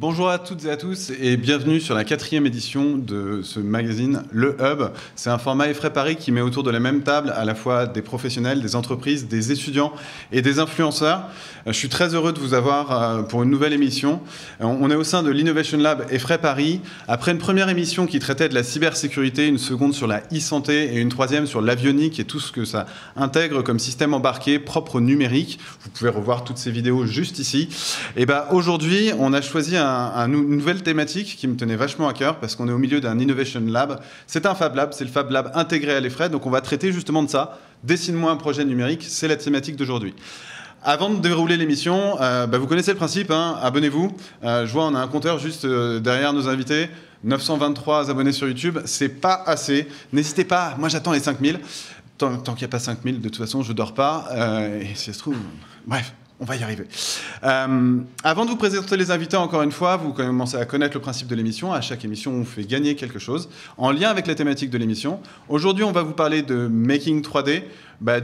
Bonjour à toutes et à tous et bienvenue sur la 4e édition de ce magazine, Le Hub. C'est un format Effray Paris qui met autour de la même table à la fois des professionnels, des entreprises, des étudiants et des influenceurs. Je suis très heureux de vous avoir pour une nouvelle émission. On est au sein de l'Innovation Lab Effray Paris. Après une première émission qui traitait de la cybersécurité, une seconde sur la e-santé et une troisième sur l'avionique et tout ce que ça intègre comme système embarqué propre au numérique. Vous pouvez revoir toutes ces vidéos juste ici. Et aujourd'hui, on a choisi une nouvelle thématique qui me tenait vachement à cœur parce qu'on est au milieu d'un Innovation Lab. C'est un Fab Lab, c'est le Fab Lab intégré à l'Effray. Donc on va traiter justement de ça. Dessine-moi un projet numérique, c'est la thématique d'aujourd'hui. Avant de dérouler l'émission, vous connaissez le principe, hein, abonnez-vous. Je vois, on a un compteur juste derrière nos invités. 923 abonnés sur YouTube, c'est pas assez. N'hésitez pas, moi j'attends les 5000. Tant qu'il n'y a pas 5000, de toute façon, je dors pas. Et si ça se trouve, bref. On va y arriver. Avant de vous présenter les invités, encore une fois, vous commencez à connaître le principe de l'émission. À chaque émission, on fait gagner quelque chose en lien avec la thématique de l'émission. Aujourd'hui, on va vous parler de Making 3D.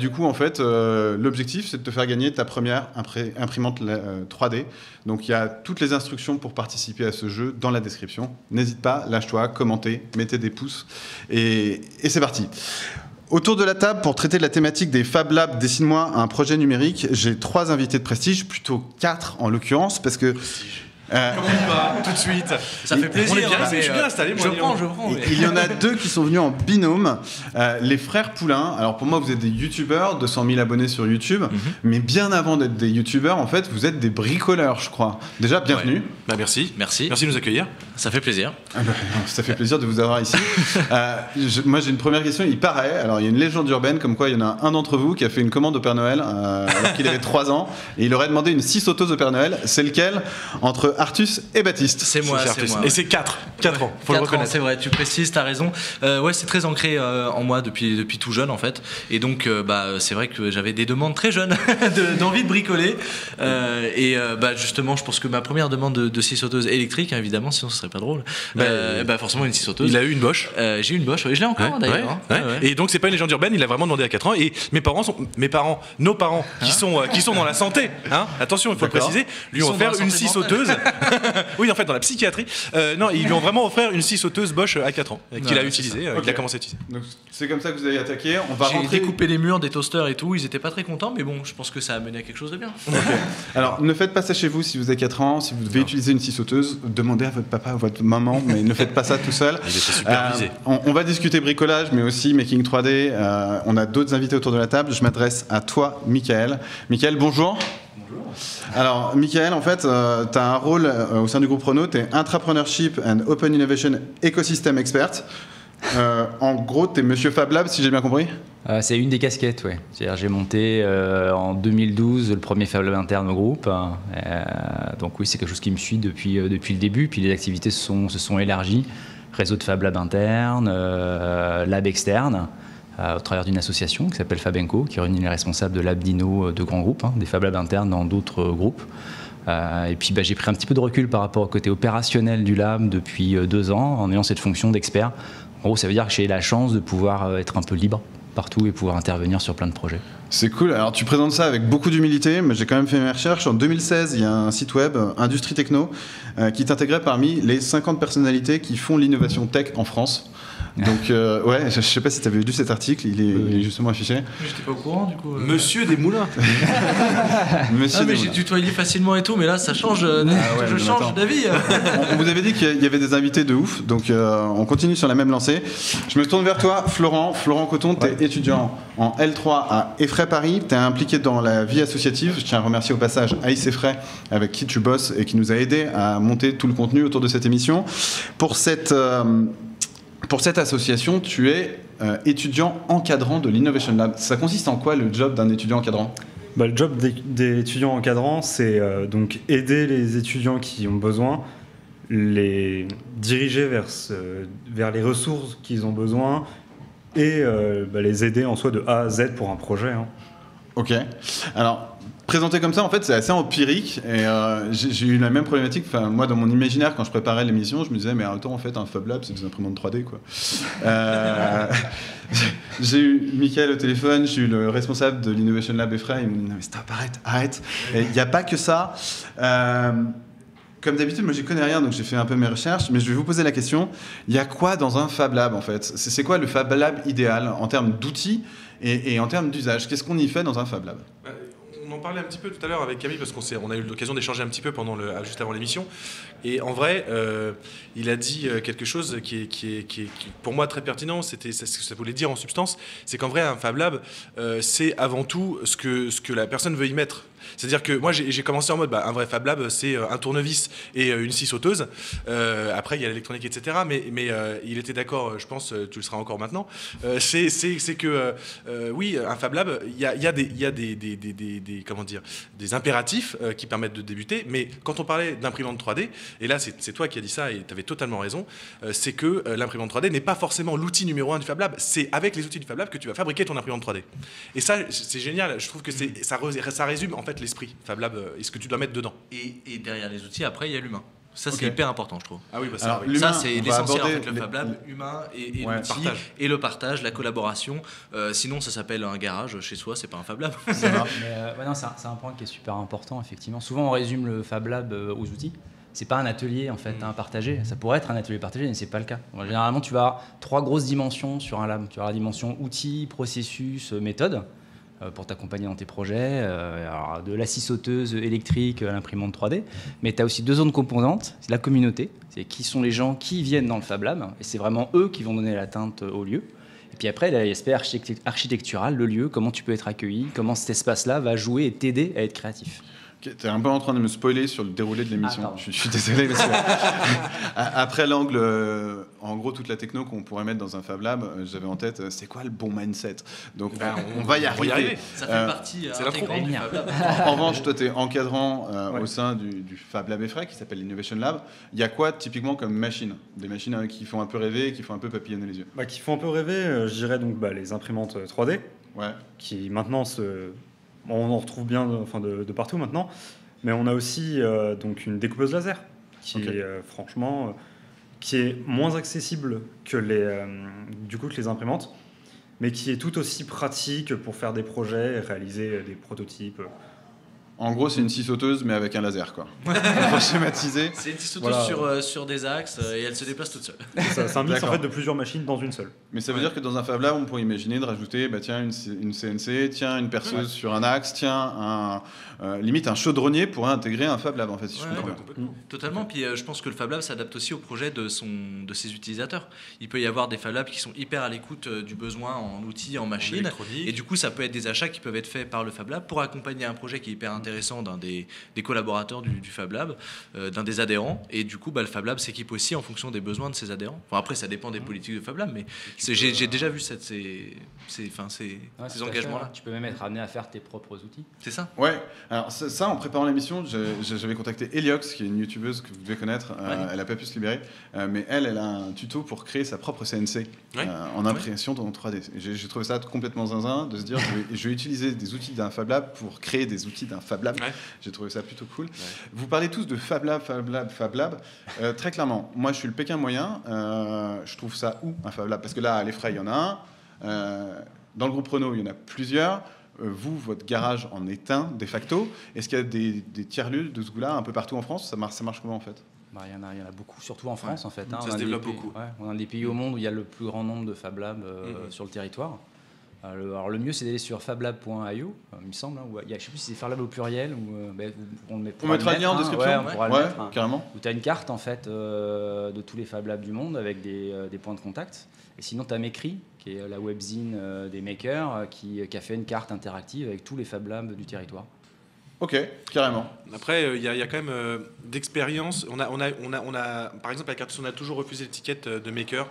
Du coup, en fait, l'objectif, c'est de te faire gagner ta première imprimante 3D. Donc, il y a toutes les instructions pour participer à ce jeu dans la description. N'hésite pas, lâche-toi, commentez, mettez des pouces. Et c'est parti. Autour de la table, pour traiter de la thématique des Fab Labs, dessine-moi un projet numérique, j'ai 3 invités de prestige, plutôt 4 en l'occurrence, parce que... Comment on va tout de suite? Ça fait plaisir. On est bien, je suis bien installé. Je prends. Mais... Il y en a 2 qui sont venus en binôme, les frères Poulain. Alors pour moi, vous êtes des youtubeurs, 200 000 abonnés sur YouTube, mais bien avant d'être des youtubeurs, en fait, vous êtes des bricoleurs, je crois. Déjà, bienvenue. Ouais. Merci. Merci de nous accueillir. Ça fait plaisir. Ça fait plaisir de vous avoir ici. Moi, j'ai une première question. Il paraît, alors il y a une légende urbaine comme quoi il y en a un d'entre vous qui a fait une commande au Père Noël alors qu'il avait 3 ans et il aurait demandé une scie sauteuse au Père Noël. C'est lequel entre Artus et Baptiste? C'est moi. Et c'est 4 ans, faut le reconnaître. C'est vrai, tu précises, t'as raison. Ouais, c'est très ancré en moi depuis tout jeune en fait. Et donc, c'est vrai que j'avais des demandes très jeunes d'envie de bricoler. Justement, je pense que ma première demande de scie sauteuse électrique, hein, évidemment, sinon ce serait pas drôle. Forcément une scie sauteuse. Il a eu une Bosch. J'ai eu une Bosch, je l'ai encore d'ailleurs. Ouais. Et donc c'est pas une légende urbaine, il a vraiment demandé à 4 ans. Et nos parents qui sont dans la santé, hein, attention, il faut le préciser, lui ont offert une scie sauteuse. Oui, en fait, dans la psychiatrie. Ils lui ont vraiment offert une scie sauteuse Bosch à 4 ans, qu'il a utilisée, qu'il a commencé à utiliser. Donc c'est comme ça que vous avez attaqué. J'ai découpé les murs, des toasters et tout, ils étaient pas très contents, mais bon, je pense que ça a mené à quelque chose de bien. Okay. Alors, ne faites pas ça chez vous si vous avez 4 ans, si vous devez utiliser une scie sauteuse, demandez à votre papa, à votre maman, mais ne faites pas ça tout seul. Il était supervisé. On va discuter bricolage, mais aussi Making 3D. On a d'autres invités autour de la table. Je m'adresse à toi, Michael. Michael, bonjour. Alors, Michael, en fait, tu as un rôle au sein du groupe Renault, tu es Entrepreneurship and Open Innovation Ecosystem Expert. En gros, tu es Monsieur Fab Lab, si j'ai bien compris. C'est une des casquettes, oui. C'est-à-dire, j'ai monté en 2012 le premier Fab Lab interne au groupe. Donc oui, c'est quelque chose qui me suit depuis le début. Puis les activités se sont élargies. Réseau de Fab Lab interne, lab externe. Au travers d'une association qui s'appelle Fabenco, qui réunit les responsables de Lab Dino de grands groupes, des Fab Labs internes dans d'autres groupes. Et puis j'ai pris un petit peu de recul par rapport au côté opérationnel du lab depuis 2 ans, en ayant cette fonction d'expert. En gros, ça veut dire que j'ai la chance de pouvoir être un peu libre partout et pouvoir intervenir sur plein de projets. C'est cool. Alors tu présentes ça avec beaucoup d'humilité, mais j'ai quand même fait mes recherches. En 2016, il y a un site web, Industrie Techno, qui t'intégrait parmi les 50 personnalités qui font l'innovation tech en France. Donc, je sais pas si tu avais lu cet article, il est justement affiché. J'étais pas au courant, du coup. Monsieur Desmoulins. J'ai tutoyé facilement et tout, mais là, ça change. Je change d'avis. On vous avait dit qu'il y avait des invités de ouf, donc on continue sur la même lancée. Je me tourne vers toi, Florent Coton, tu es étudiant en L3 à Effray Paris, tu es impliqué dans la vie associative. Je tiens à remercier au passage Aïs Effray, avec qui tu bosses et qui nous a aidé à monter tout le contenu autour de cette émission. Pour cette association, tu es étudiant encadrant de l'Innovation Lab. Ça consiste en quoi le job d'un étudiant encadrant ? Le job des étudiants encadrants, c'est donc aider les étudiants qui ont besoin, les diriger vers les ressources qu'ils ont besoin et les aider en soi de A à Z pour un projet. Ok. Alors, présenté comme ça, en fait, c'est assez empirique. Et j'ai eu la même problématique. Enfin, moi, dans mon imaginaire, quand je préparais l'émission, je me disais, mais attends, en fait, un Fab Lab, c'est des imprimantes 3D, quoi. J'ai eu Michael au téléphone, j'ai eu le responsable de l'Innovation Lab Effray. Il me dit, non, mais stop, arrête. Il n'y a pas que ça. Comme d'habitude, moi j'y connais rien, donc j'ai fait un peu mes recherches, mais je vais vous poser la question, il y a quoi dans un Fab Lab en fait? C'est quoi le Fab Lab idéal en termes d'outils et en termes d'usage? Qu'est-ce qu'on y fait dans un Fab Lab? On en parlait un petit peu tout à l'heure avec Camille parce qu'on a eu l'occasion d'échanger un petit peu juste avant l'émission. Et en vrai, il a dit quelque chose qui est pour moi très pertinent. C'était ce que ça voulait dire en substance. C'est qu'en vrai, un Fab Lab, c'est avant tout ce que la personne veut y mettre. C'est-à-dire que moi, j'ai commencé en mode, un vrai Fab Lab, c'est un tournevis et une scie sauteuse. Après, il y a l'électronique, etc. Mais il était d'accord, je pense, tu le seras encore maintenant. C'est que, oui, un Fab Lab, il y a des impératifs qui permettent de débuter. Mais quand on parlait d'imprimante 3D, et là, c'est toi qui as dit ça et tu avais totalement raison, c'est que l'imprimante 3D n'est pas forcément l'outil numéro 1 du Fab Lab. C'est avec les outils du Fab Lab que tu vas fabriquer ton imprimante 3D. Et ça, c'est génial. Je trouve que ça résume en fait l'esprit Fab Lab et ce que tu dois mettre dedans. Et derrière les outils, après, il y a l'humain. Ça, c'est hyper important, je trouve. Ah oui, Alors, oui. Ça, c'est l'essentiel, en fait, le Fab Lab, humain et l'outil, partage. et le partage, la collaboration. Sinon, ça s'appelle un garage chez soi, c'est pas un Fab Lab. C'est un point qui est super important, effectivement. Souvent, on résume le Fab Lab aux outils. C'est pas un atelier en fait partagé. Ça pourrait être un atelier partagé, mais c'est pas le cas. Généralement, tu vas avoir 3 grosses dimensions sur un lab. Tu vas avoir la dimension outils, processus, méthode pour t'accompagner dans tes projets. Alors, de la scie sauteuse électrique à l'imprimante 3D. Mais tu as aussi 2 zones composantes. C'est la communauté. C'est qui sont les gens qui viennent dans le Fab Lab. Et c'est vraiment eux qui vont donner la teinte au lieu. Et puis après, il y a l'aspect architectural, le lieu, comment tu peux être accueilli, comment cet espace-là va jouer et t'aider à être créatif. Okay, t'es un peu en train de me spoiler sur le déroulé de l'émission. Je suis désolé. Parce que après l'angle, en gros, toute la techno qu'on pourrait mettre dans un Fab Lab, j'avais en tête, c'est quoi le bon mindset? Donc on va y arriver. Ça fait partie intégrante du Fab Lab. En revanche, toi, tu es encadrant au sein du Fab Lab Effray qui s'appelle l'Innovation Lab. Il y a quoi typiquement comme machines? Des machines qui font un peu rêver, qui font un peu papillonner les yeux? Qui font un peu rêver, je dirais donc les imprimantes 3D, qui maintenant on en retrouve bien de partout maintenant, mais on a aussi donc une découpeuse laser qui est franchement qui est moins accessible que les imprimantes, mais qui est tout aussi pratique pour faire des projets et réaliser des prototypes. En gros, c'est une scie sauteuse, mais avec un laser, quoi. Pour schématiser. C'est une scie sauteuse sur des axes et elle se déplace toute seule. C'est un mix en fait de plusieurs machines dans une seule. Mais ça veut dire que dans un Fab Lab, on pourrait imaginer de rajouter une CNC, tiens, une perceuse sur un axe, tiens, limite un chaudronnier pourrait intégrer un Fab Lab, en fait, si je comprends bien. Totalement. Puis je pense que le Fab Lab s'adapte aussi au projet de ses utilisateurs. Il peut y avoir des Fab Labs qui sont hyper à l'écoute du besoin en outils, en machines. Et du coup, ça peut être des achats qui peuvent être faits par le Fab Lab pour accompagner un projet qui est hyper intéressant d'un des collaborateurs du Fab Lab, d'un des adhérents, et du coup le Fab Lab s'équipe aussi en fonction des besoins de ses adhérents. Enfin, après ça dépend des politiques de Fab Lab, mais j'ai déjà vu ces engagements-là. Tu peux même être amené à faire tes propres outils. C'est ça. Ouais, alors ça en préparant l'émission, j'avais contacté Eliox, qui est une youtubeuse que vous devez connaître, elle n'a pas pu se libérer, mais elle a un tuto pour créer sa propre CNC en impression en 3D. J'ai trouvé ça complètement zinzin de se dire je vais utiliser des outils d'un Fab Lab pour créer des outils d'un Fab Lab. J'ai trouvé ça plutôt cool. Vous parlez tous de Fab Lab, Fab Lab, Fab Lab. Très clairement, moi je suis le Pékin moyen. Je trouve ça où un Fab Lab? Parce que là, à l'Effray, il y en a un. Dans le groupe Renault, il y en a plusieurs. Vous, votre garage en est un, de facto. Est-ce qu'il y a des tiers-lieux de ce goût-là un peu partout en France? Ça marche comment en fait? Il y en a beaucoup, surtout en France en fait. Ça se développe beaucoup. On a des pays au monde où il y a le plus grand nombre de Fab Labs sur le territoire. Alors le mieux c'est d'aller sur fablab.io, il me semble, je ne sais plus si c'est Fab Lab au pluriel ou on mettra le lien en description. On pourra le mettre, carrément. Où tu as une carte en fait de tous les Fab Labs du monde avec des points de contact. Et sinon tu as Mecri, qui est la webzine des makers, qui a fait une carte interactive avec tous les Fab Labs du territoire. Ok, carrément. Après, il y a quand même d'expérience. On a, par exemple, avec Artus, on a toujours refusé l'étiquette de maker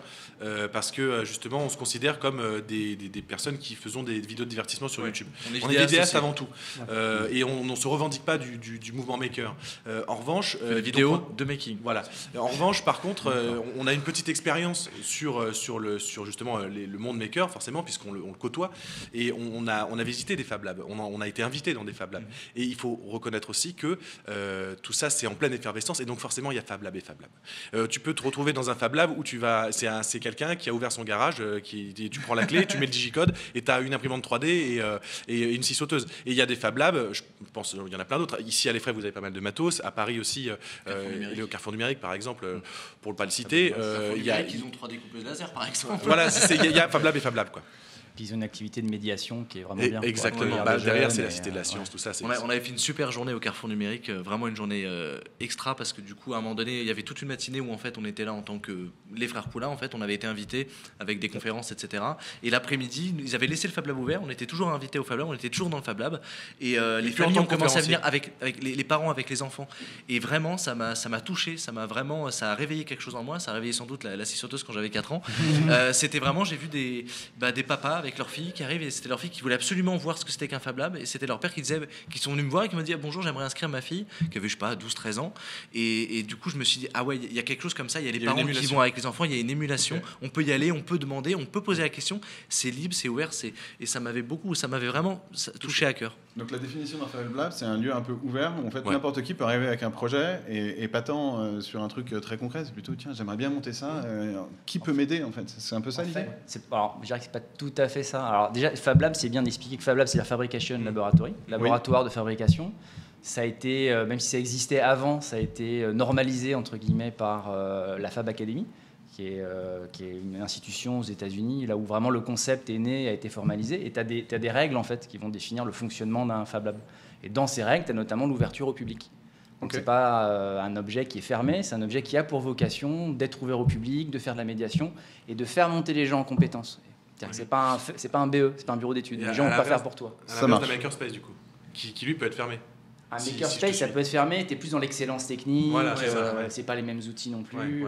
parce que justement, on se considère comme des personnes qui faisons des vidéos de divertissement sur YouTube. On est vidéastes avant tout, et on ne se revendique pas du mouvement maker. En revanche, vidéo de making. Voilà. En revanche, par contre, on a une petite expérience sur justement le monde maker, forcément, puisqu'on le côtoie, et on a visité des Fab Labs. On a été invité dans des Fab Labs. Et faut reconnaître aussi que tout ça, c'est en pleine effervescence, et donc forcément, il y a Fab Lab et Fab Lab. Tu peux te retrouver dans un Fab Lab où c'est quelqu'un qui a ouvert son garage, tu prends la clé, tu mets le digicode, et tu as une imprimante 3D et une scie sauteuse. Et il y a des Fab Labs, je pense il y en a plein d'autres. Ici, à l'Effray, vous avez pas mal de matos. À Paris aussi, le Carrefour Numérique, par exemple, pour ne pas le citer. Ils ont 3 découpeuses laser, par exemple. Voilà, il y a Fab Lab et Fab Lab, quoi. Puis ils ont une activité de médiation qui est vraiment bien. Exactement. Derrière, c'est la Cité de la Science, tout ça. On avait fait une super journée au Carrefour Numérique, vraiment une journée extra, parce que du coup, à un moment donné, il y avait toute une matinée où en fait, on était là en tant que les frères Poulain. En fait, on avait été invités avec des conférences, etc. Et l'après-midi, ils avaient laissé le Fab Lab ouvert. On était toujours invités au Fab Lab, on était toujours dans le Fab Lab. Et les familles ont commencé à venir avec les parents, avec les enfants. Et vraiment, ça m'a touché, ça a réveillé quelque chose en moi. Ça a réveillé sans doute la scie sauteuse quand j'avais 4 ans. C'était vraiment, j'ai vu des papas avec leurs filles qui arrivent, et c'était leurs filles qui voulaient absolument voir ce que c'était qu'un Fab Lab, et c'était leur père qui sont venus me voir et qui m'a dit bonjour, j'aimerais inscrire ma fille qui avait, je sais pas, 12-13 ans, et du coup je me suis dit ah ouais, il y a quelque chose comme ça, il y a les parents qui vont avec les enfants, il y a une émulation, on peut y aller, on peut demander, on peut poser la question, c'est libre, c'est ouvert, et ça m'avait vraiment touché à cœur. Donc la définition d'un Fab Lab, c'est un lieu un peu ouvert où en fait n'importe qui peut arriver avec un projet, et pas tant sur un truc très concret, c'est plutôt tiens, j'aimerais bien monter ça, qui peut m'aider en fait, c'est un peu ça l'idée. Alors, je dirais que c'est pas tout à fait ça. Alors déjà, Fab Lab, c'est bien d'expliquer que Fab Lab, c'est la Fabrication Laboratory, laboratoire de fabrication. Ça a été, même si ça existait avant, ça a été normalisé entre guillemets par la Fab Academy, qui est une institution aux États-Unis, là où vraiment le concept est né, a été formalisé. Et tu as des règles en fait qui vont définir le fonctionnement d'un Fab Lab. Et dans ces règles, tu as notamment l'ouverture au public. Donc c'est pas un objet qui est fermé, c'est un objet qui a pour vocation d'être ouvert au public, de faire de la médiation et de faire monter les gens en compétences. C'est pas un BE, c'est pas un bureau d'études. Les gens vont pas faire pour toi. Ça marche. Un makerspace du coup, qui lui peut être fermé. Un makerspace, ça peut être fermé, tu es plus dans l'excellence technique, voilà, c'est pas les mêmes outils non plus,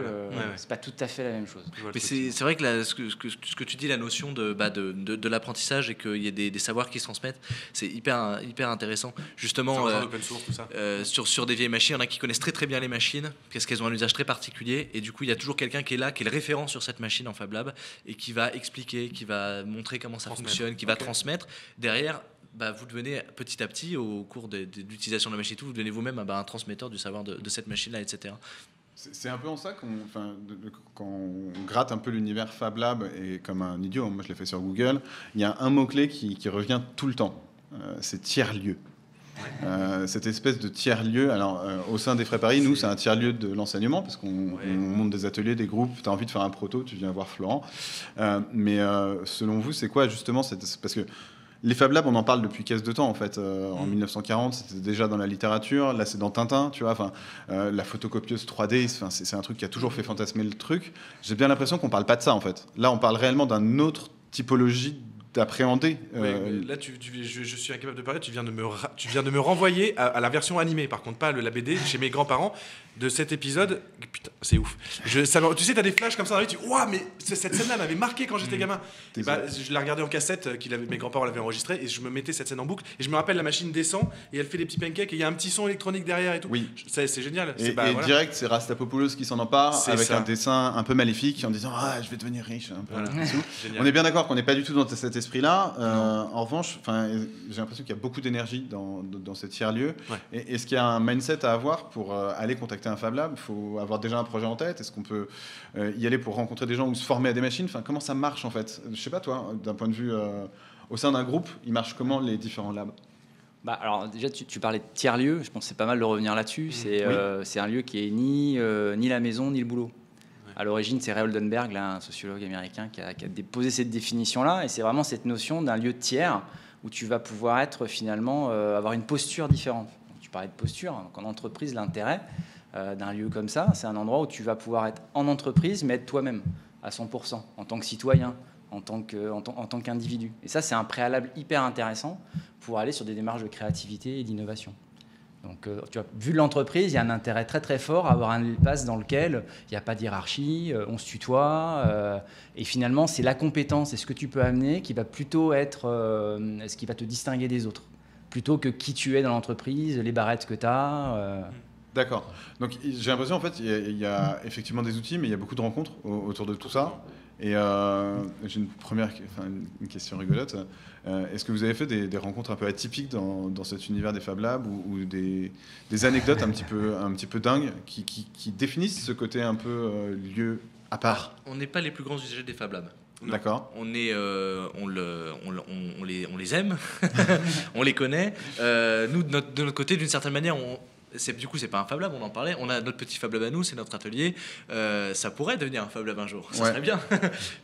c'est pas tout à fait la même chose. Mais c'est vrai que ce que tu dis, la notion de l'apprentissage et qu'il y ait des savoirs qui se transmettent, c'est hyper intéressant. Justement, open source, tout ça. Sur des vieilles machines, il y en a qui connaissent très très bien les machines, parce qu'elles ont un usage très particulier, et du coup il y a toujours quelqu'un qui est là, qui est le référent sur cette machine en Fab Lab, et qui va expliquer, qui va montrer comment ça fonctionne, qui va transmettre. Derrière, vous devenez petit à petit, au cours de l'utilisation de la machine, vous devenez vous-même un transmetteur du savoir de cette machine-là, etc. C'est un peu en ça quand on gratte un peu l'univers Fab Lab, et comme un idiot, moi je l'ai fait sur Google, il y a un mot-clé qui revient tout le temps, c'est tiers-lieu. Cette espèce de tiers-lieu, alors au sein des Frais Paris, nous c'est un tiers-lieu de l'enseignement, parce qu'on monte des ateliers, des groupes, tu as envie de faire un proto, tu viens voir Florent, mais selon vous c'est quoi justement parce que les Fab Labs, on en parle depuis quasi de temps en fait. En 1940, c'était déjà dans la littérature. Là, c'est dans Tintin, tu vois. Enfin, la photocopieuse 3D, c'est un truc qui a toujours fait fantasmer le truc. J'ai bien l'impression qu'on parle pas de ça en fait. Là, on parle réellement d'une autre typologie d'appréhender. Là, je suis incapable de parler. Tu viens de me renvoyer à la version animée, par contre pas la BD, chez mes grands-parents de cet épisode. Putain, c'est ouf. Tu sais, t'as des flashs comme ça dans la vie. Tu dis, ouah, mais cette scène-là m'avait marqué quand j'étais gamin. Je la regardais en cassette, mes grands-parents l'avaient enregistrée, et je me mettais cette scène en boucle. Et je me rappelle, la machine descend et elle fait des petits pancakes et il y a un petit son électronique derrière et tout. Oui. C'est génial. Et voilà. Direct, c'est Rastapopoulos qui s'en empare avec un dessin un peu maléfique en disant je vais devenir riche. Un peu on est bien d'accord qu'on n'est pas du tout dans cet esprit-là. En revanche, j'ai l'impression qu'il y a beaucoup d'énergie dans ce tiers-lieu. Et est-ce qu'il y a un mindset à avoir pour aller contacter un Fab Lab? Il faut avoir déjà un projet en tête. Est-ce qu'on peut y aller pour rencontrer des gens ou se former à des machines? Comment ça marche en fait? Je sais pas toi, d'un point de vue au sein d'un groupe, ils marchent comment les différents labs? Alors déjà, tu parlais de tiers-lieu. Je pense que c'est pas mal de revenir là-dessus. C'est un lieu qui est ni la maison ni le boulot. À l'origine, c'est Ray Oldenburg, un sociologue américain, qui a déposé cette définition-là. Et c'est vraiment cette notion d'un lieu de tiers où tu vas pouvoir être finalement, avoir une posture différente. Donc, tu parlais de posture. Donc, en entreprise, l'intérêt d'un lieu comme ça, c'est un endroit où tu vas pouvoir être en entreprise, mais être toi-même à 100%, en tant que citoyen, en tant qu'individu. Et ça, c'est un préalable hyper intéressant pour aller sur des démarches de créativité et d'innovation. Donc, tu vois, vu l'entreprise, il y a un intérêt très très fort à avoir un espace dans lequel il n'y a pas de hiérarchie, on se tutoie, et finalement, c'est la compétence et ce que tu peux amener qui va plutôt être ce qui va te distinguer des autres, plutôt que qui tu es dans l'entreprise, les barrettes que tu as. D'accord. Donc j'ai l'impression en fait il y a effectivement des outils, mais il y a beaucoup de rencontres autour de tout ça. Et j'ai une question rigolote. Est-ce que vous avez fait des rencontres un peu atypiques dans cet univers des Fab Labs ou des anecdotes un petit peu dingues qui définissent ce côté un peu lieu à part? On n'est pas les plus grands usagers des Fab Labs. D'accord. On les aime, on les connaît. Nous, de notre côté, d'une certaine manière, du coup, c'est pas un Fab Lab, on en parlait. On a notre petit Fab Lab à nous, c'est notre atelier. Ça pourrait devenir un Fab Lab un jour, ça serait bien.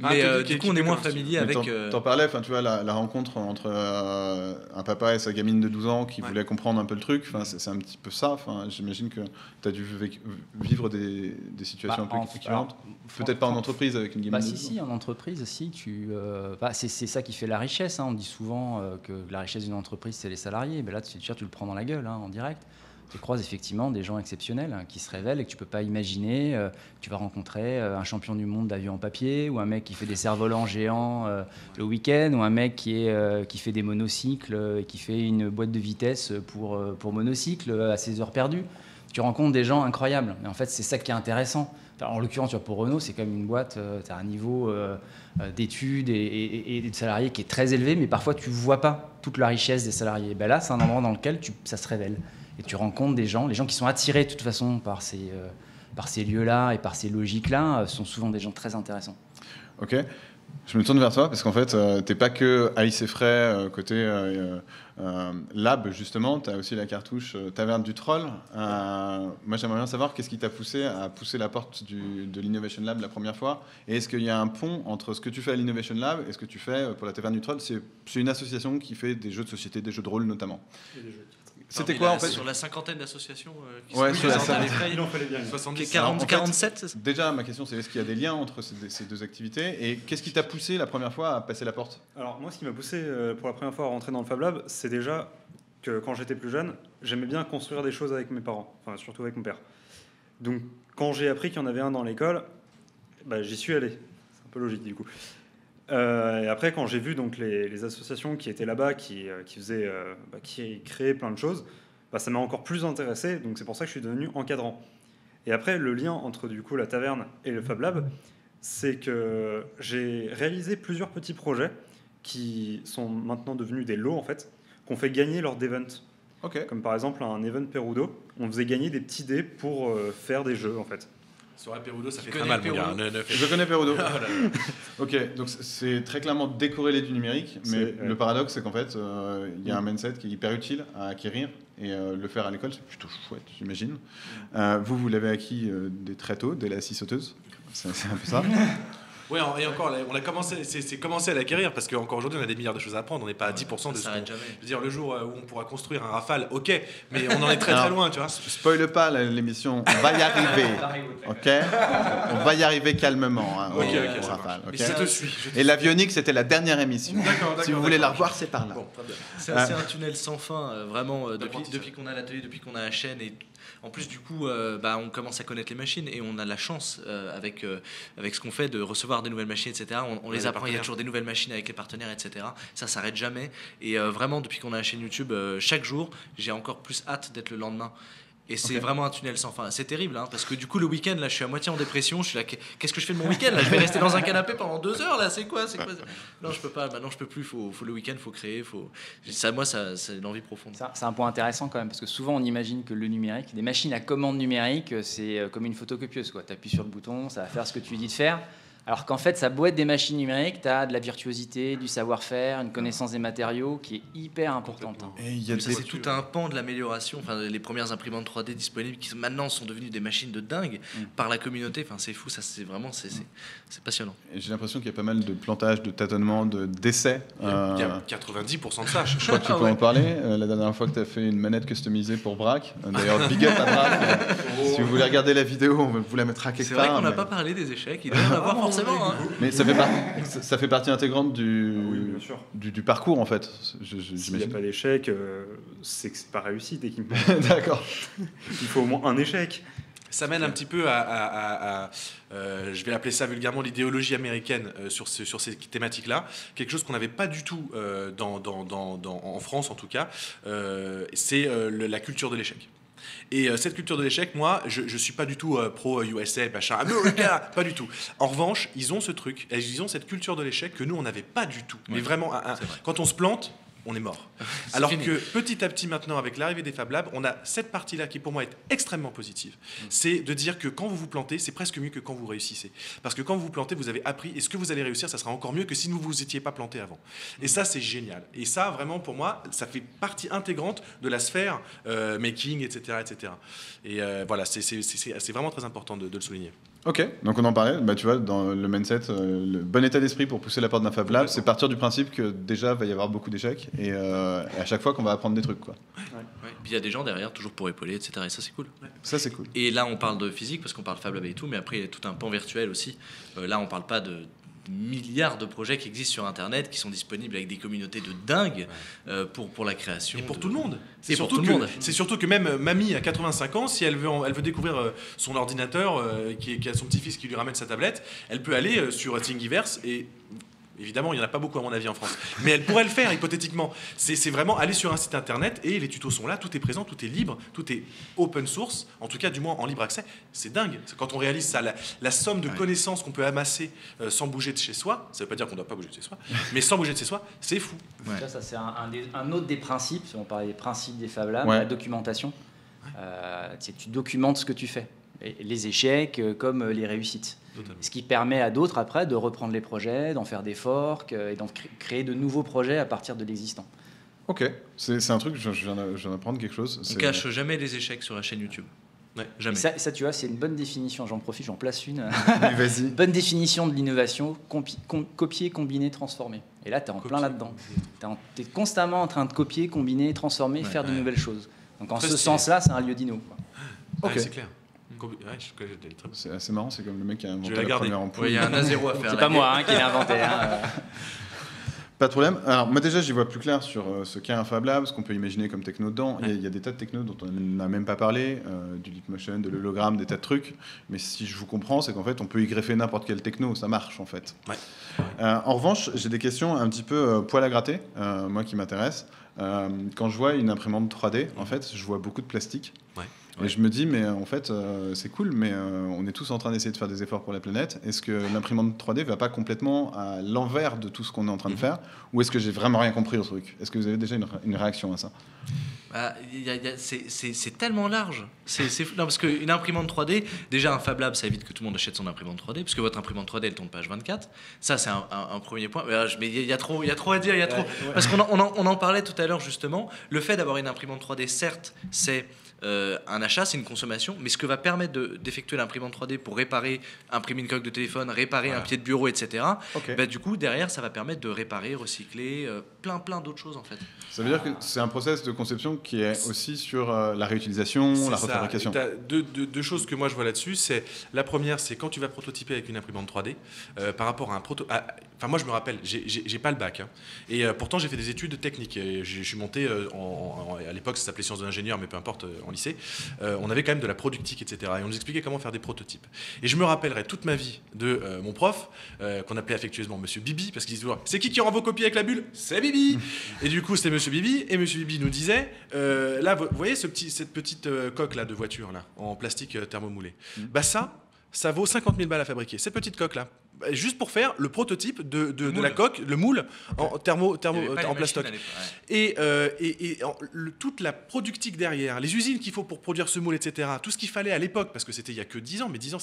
Mais du coup, on est moins familier avec. T'en parlais, tu vois, la rencontre entre un papa et sa gamine de 12 ans qui voulait comprendre un peu le truc. C'est un petit peu ça. J'imagine que tu as dû vivre des situations un peu équivalentes. Peut-être pas en entreprise avec une gamine de 12 ans. Si, en entreprise, si. C'est ça qui fait la richesse. On dit souvent que la richesse d'une entreprise, c'est les salariés. Mais là, tu le prends dans la gueule, en direct. Tu croises effectivement des gens exceptionnels qui se révèlent et que tu peux pas imaginer. Tu vas rencontrer un champion du monde d'avion en papier, ou un mec qui fait des cerfs-volants géants le week-end, ou un mec qui fait des monocycles et qui fait une boîte de vitesse pour monocycle à ses heures perdues. Tu rencontres des gens incroyables. Et en fait, c'est ça qui est intéressant. En l'occurrence, pour Renault, c'est quand même une boîte, tu as un niveau d'études et de salariés qui est très élevé, mais parfois tu ne vois pas toute la richesse des salariés. Ben là, c'est un endroit dans lequel ça se révèle. Et tu rencontres des gens, les gens qui sont attirés de toute façon par ces lieux-là et par ces logiques-là, sont souvent des gens très intéressants. Ok. Je me tourne vers toi parce qu'en fait, t'es pas que Alice et Fray côté lab, justement. Tu as aussi la cartouche Taverne du Troll. Moi, j'aimerais bien savoir qu'est-ce qui t'a poussé à pousser la porte de l'Innovation Lab la première fois. Et est-ce qu'il y a un pont entre ce que tu fais à l'Innovation Lab et ce que tu fais pour la Taverne du Troll? C'est une association qui fait des jeux de société, des jeux de rôle notamment. Et des jeux. C'était quoi en fait? Sur la cinquantaine d'associations qui ouais, sont sur la présentes à l'EFRAY, il en fallait bien. 47, c'est ça? Déjà, ma question, c'est est-ce qu'il y a des liens entre ces deux activités? Et qu'est-ce qui t'a poussé la première fois à passer la porte? Alors, moi, ce qui m'a poussé pour la première fois à rentrer dans le Fab Lab, c'est déjà que quand j'étais plus jeune, j'aimais bien construire des choses avec mes parents, enfin, surtout avec mon père. Donc, quand j'ai appris qu'il y en avait un dans l'école, j'y suis allé. C'est un peu logique, du coup. Et après, quand j'ai vu donc les associations qui étaient là-bas, qui créaient plein de choses, ça m'a encore plus intéressé. Donc c'est pour ça que je suis devenu encadrant. Et après, le lien entre du coup la taverne et le Fab Lab, c'est que j'ai réalisé plusieurs petits projets qui sont maintenant devenus des lots en fait, qu'on fait gagner lors d'events. Okay. Comme par exemple un event Perudo, on faisait gagner des petits dés pour faire des jeux en fait. Sur la Perudo, ça fait très mal, mon gars. Je connais Perudo. Ok, donc c'est très clairement décorrélé du numérique, mais le paradoxe, c'est qu'en fait, il y a un mindset qui est hyper utile à acquérir, et le faire à l'école, c'est plutôt chouette, j'imagine. Vous l'avez acquis très tôt, dès la scie sauteuse. C'est un peu ça. Oui, et encore, on a commencé à l'acquérir parce qu'encore aujourd'hui, on a des milliards de choses à apprendre. On n'est pas à 10% de ce qu'on... Je veux dire, le jour où on pourra construire un Rafale, ok, mais on en est très très loin, tu vois. Spoil pas l'émission, on va y arriver, ok? On va y arriver calmement, hein, ok, Rafale. Okay? Mais je te suis. Et l'avionique, c'était la dernière émission. D'accord, si vous voulez la revoir, c'est par là. Bon, c'est un tunnel sans fin, vraiment, depuis qu'on a l'atelier, depuis qu'on a la chaîne. Et en plus, du coup, on commence à connaître les machines et on a la chance, avec ce qu'on fait, de recevoir des nouvelles machines, etc. On les apprend, il y a toujours des nouvelles machines avec les partenaires, etc. Ça s'arrête jamais. Et vraiment, depuis qu'on a la chaîne YouTube, chaque jour, j'ai encore plus hâte d'être le lendemain. Et c'est vraiment un tunnel sans fin. C'est terrible, parce que du coup, le week-end, là, je suis à moitié en dépression. Je suis là, qu'est-ce que je fais de mon week-end là? Je vais rester dans un canapé pendant 2 heures, là. C'est quoi? Non, je peux pas. Maintenant, je peux plus. Faut le week-end, faut créer. Ça, c'est l'envie profonde. C'est un point intéressant quand même, parce que souvent, on imagine que le numérique, des machines à commande numérique, c'est comme une photocopieuse, quoi. Tu appuies sur le bouton, ça va faire ce que tu lui dis de faire. Alors qu'en fait, ça doit être des machines numériques, tu as de la virtuosité, du savoir-faire, une connaissance des matériaux qui est hyper importante. Et c'est tout un pan de l'amélioration. Enfin, les premières imprimantes 3D disponibles qui maintenant sont devenues des machines de dingue par la communauté. Enfin, c'est fou, ça, c'est vraiment c'est passionnant. Et j'ai l'impression qu'il y a pas mal de plantages, de tâtonnements, d'essais. Il y a 90% de ça. Je crois que tu peux en parler. La dernière fois que tu as fait une manette customisée pour Braque, d'ailleurs, big up à Braque. Si vous voulez regarder la vidéo, on vous la mettra quelque part. C'est vrai qu'on n'a pas parlé des échecs. Il doit y en avoir forcément. Mais ça fait partie intégrante du parcours en fait. S'il n'y a pas d'échec, c'est que c'est pas réussi techniquement. D'accord. Il faut au moins un échec. Ça mène un petit peu à je vais appeler ça vulgairement l'idéologie américaine sur ces thématiques-là. Quelque chose qu'on n'avait pas du tout en France en tout cas, c'est la culture de l'échec. Et cette culture de l'échec, moi, je suis pas du tout pro USA, machin, America, pas du tout. En revanche, ils ont ce truc, ils ont cette culture de l'échec que nous, on n'avait pas du tout. Mais vraiment, quand on se plante, on est mort. Alors fini. Que petit à petit maintenant, avec l'arrivée des Fab Labs, on a cette partie-là qui pour moi est extrêmement positive. C'est de dire que quand vous vous plantez, c'est presque mieux que quand vous réussissez. Parce que quand vous vous plantez, vous avez appris, et ce que vous allez réussir, ça sera encore mieux que si vous vous étiez pas planté avant. Et ça, c'est génial. Et ça, vraiment, pour moi, ça fait partie intégrante de la sphère making, etc. etc. Et voilà, c'est vraiment très important de le souligner. Ok, donc on en parlait, tu vois, dans le mindset, le bon état d'esprit pour pousser la porte d'un Fab Lab, c'est partir du principe que déjà va y avoir beaucoup d'échecs et à chaque fois qu'on va apprendre des trucs, quoi. Ouais. Puis il y a des gens derrière toujours pour épauler, etc. Et ça c'est cool. Ça c'est cool. Et là on parle de physique parce qu'on parle Fab Lab et tout, mais après il y a tout un pan virtuel aussi. Là on parle pas de milliards de projets qui existent sur Internet, qui sont disponibles avec des communautés de dingue pour la création. Et pour tout le monde. C'est surtout que même mamie à 85 ans, si elle veut découvrir son ordinateur, qui a son petit-fils qui lui ramène sa tablette, elle peut aller sur Thingiverse et... Évidemment, il n'y en a pas beaucoup à mon avis en France. Mais elle pourrait le faire hypothétiquement. C'est vraiment aller sur un site internet et les tutos sont là, tout est présent, tout est libre, tout est open source, en tout cas du moins en libre accès. C'est dingue. Quand on réalise ça, la somme de connaissances qu'on peut amasser sans bouger de chez soi, ça ne veut pas dire qu'on ne doit pas bouger de chez soi, mais sans bouger de chez soi, c'est fou. Ouais. Ça c'est un autre des principes, si on parlait des principes des Fab Labs, la documentation. Tu documentes ce que tu fais. Les échecs comme les réussites. Totalement. Ce qui permet à d'autres après de reprendre les projets, d'en faire des forks et d'en créer de nouveaux projets à partir de l'existant. Ok, c'est un truc, je viens d'apprendre quelque chose. On cache jamais les échecs sur la chaîne YouTube. Ouais, jamais. Ça, tu vois, c'est une bonne définition, j'en profite, j'en place une. Vas-y. Bonne définition de l'innovation, copier, combiner, transformer. Et là, tu es en plein là-dedans. Tu es constamment en train de copier, combiner, transformer, faire de nouvelles choses. Donc en ce sens-là, c'est un lieu d'inno. Ok, c'est clair. C'est assez marrant, c'est comme le mec qui a inventé la première ampoule. Il y a un A0 à faire. C'est pas moi qui l'ai inventé. Pas de problème. Alors moi déjà j'y vois plus clair sur ce qu'est un Fab Lab, ce qu'on peut imaginer comme techno dedans. Il y a des tas de technos dont on n'a même pas parlé, du Leapmotion, de l'hologramme, des tas de trucs. Mais si je vous comprends, c'est qu'en fait on peut y greffer n'importe quelle techno, ça marche en fait. Ouais. En revanche, j'ai des questions un petit peu poil à gratter, moi qui m'intéresse. Quand je vois une imprimante 3D, en fait, je vois beaucoup de plastique. Ouais. Et je me dis, mais en fait, c'est cool, mais on est tous en train d'essayer de faire des efforts pour la planète. Est-ce que l'imprimante 3D va pas complètement à l'envers de tout ce qu'on est en train de faire? Ou est-ce que j'ai vraiment rien compris au truc? Est-ce que vous avez déjà une réaction à ça? C'est tellement large. Non, parce qu'une imprimante 3D, déjà un Fab Lab, ça évite que tout le monde achète son imprimante 3D, parce que votre imprimante 3D, elle tourne page 24. Ça, c'est un premier point. Mais il y a trop à dire, il y a trop. Ouais. Parce qu'on en parlait tout à l'heure, justement. Le fait d'avoir une imprimante 3D, certes, c'est un achat, c'est une consommation, mais ce que va permettre d'effectuer l'imprimante 3D pour réparer, imprimer une coque de téléphone, réparer un pied de bureau, etc. Du coup, derrière, ça va permettre de réparer, recycler, plein d'autres choses en fait. Ça veut dire que c'est un process de conception qui est aussi sur la réutilisation, la refabrication. Tu as deux choses que moi je vois là-dessus. La première, c'est quand tu vas prototyper avec une imprimante 3D, par rapport à un Enfin, moi je me rappelle, j'ai pas le bac, hein, et pourtant j'ai fait des études techniques. Je suis monté à l'époque, ça s'appelait sciences de l'ingénieur, mais peu importe, en lycée. On avait quand même de la productique, etc. Et on nous expliquait comment faire des prototypes. Et je me rappellerai toute ma vie de mon prof, qu'on appelait affectueusement Monsieur Bibi, parce qu'il disait toujours, c'est qui rend vos copies avec la bulle? C'est Bibi. Et du coup, c'était Monsieur Bibi, et Monsieur Bibi nous disait, là, vous voyez cette petite coque là de voiture là, en plastique thermomoulé. Bah ça vaut 50 000 balles à fabriquer. Cette petite coque là, juste pour faire le prototype de la coque, le moule en en plastoc. Et toute la productique derrière, les usines qu'il faut pour produire ce moule, etc. Tout ce qu'il fallait à l'époque, parce que c'était il y a que 10 ans, mais 10 ans,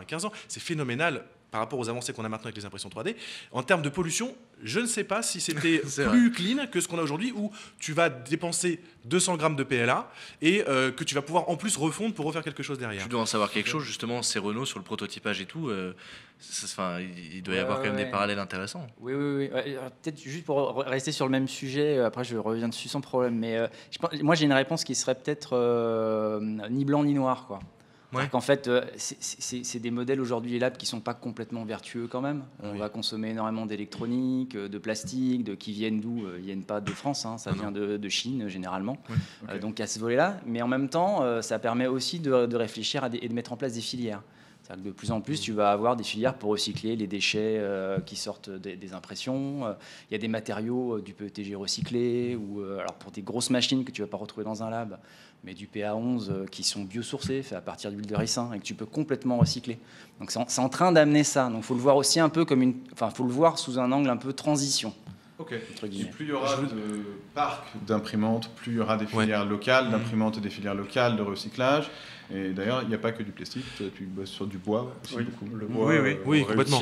15 ans, c'est phénoménal par rapport aux avancées qu'on a maintenant avec les impressions 3D. En termes de pollution, je ne sais pas si c'était plus clean que ce qu'on a aujourd'hui, où tu vas dépenser 200 grammes de PLA et que tu vas pouvoir en plus refondre pour refaire quelque chose derrière. Tu dois en savoir quelque chose, justement, c'est Renault sur le prototypage et tout. Il doit y avoir quand même des parallèles intéressants. Oui. Peut-être juste pour rester sur le même sujet, après je reviens dessus sans problème, mais moi j'ai une réponse qui serait peut-être ni blanc ni noir, quoi. Ouais. En fait, c'est des modèles aujourd'hui, les labs, qui ne sont pas complètement vertueux quand même. On va consommer énormément d'électronique, de plastique, qui viennent d'où? Ils ne viennent pas de France, hein, ça vient de Chine généralement. Donc à ce volet-là, mais en même temps, ça permet aussi de réfléchir et de mettre en place des filières. C'est-à-dire que de plus en plus, tu vas avoir des filières pour recycler les déchets qui sortent des impressions. Il y a des matériaux du PETG recyclé, ou alors pour des grosses machines que tu ne vas pas retrouver dans un lab, mais du PA11 qui sont biosourcés, faits à partir d'huile de ricin, et que tu peux complètement recycler. Donc c'est en train d'amener ça. Donc il faut le voir aussi un peu comme faut le voir sous un angle un peu transition. Ok. Et plus il y aura de parcs d'imprimantes, plus il y aura des filières locales d'imprimantes et des filières locales de recyclage. Et d'ailleurs, il n'y a pas que du plastique, tu bosses sur du bois aussi beaucoup. Le bois, oui, complètement.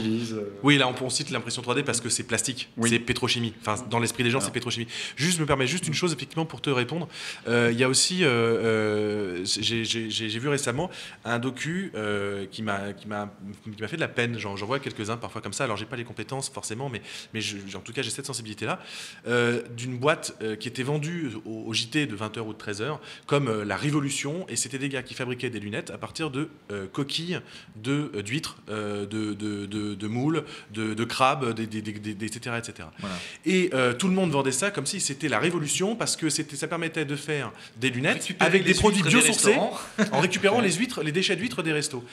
Oui, là on cite l'impression 3D parce que c'est plastique, c'est pétrochimie. Enfin, dans l'esprit des gens, c'est pétrochimie. Je me permets juste une chose, effectivement, pour te répondre. Il y a aussi, j'ai vu récemment un docu qui m'a fait de la peine. J'en vois quelques-uns parfois comme ça. Alors, j'ai pas les compétences forcément, mais en tout cas, j'ai cette sensibilité-là. D'une boîte qui était vendue au JT de 20h ou de 13h comme la révolution, et c'était des gars qui fabriquaient des lunettes à partir de coquilles d'huîtres, de moules, de crabes, etc. etc. Voilà. Et tout le monde vendait ça comme si c'était la révolution parce que ça permettait de faire des lunettes avec des produits biosourcés en récupérant les déchets d'huîtres des restos.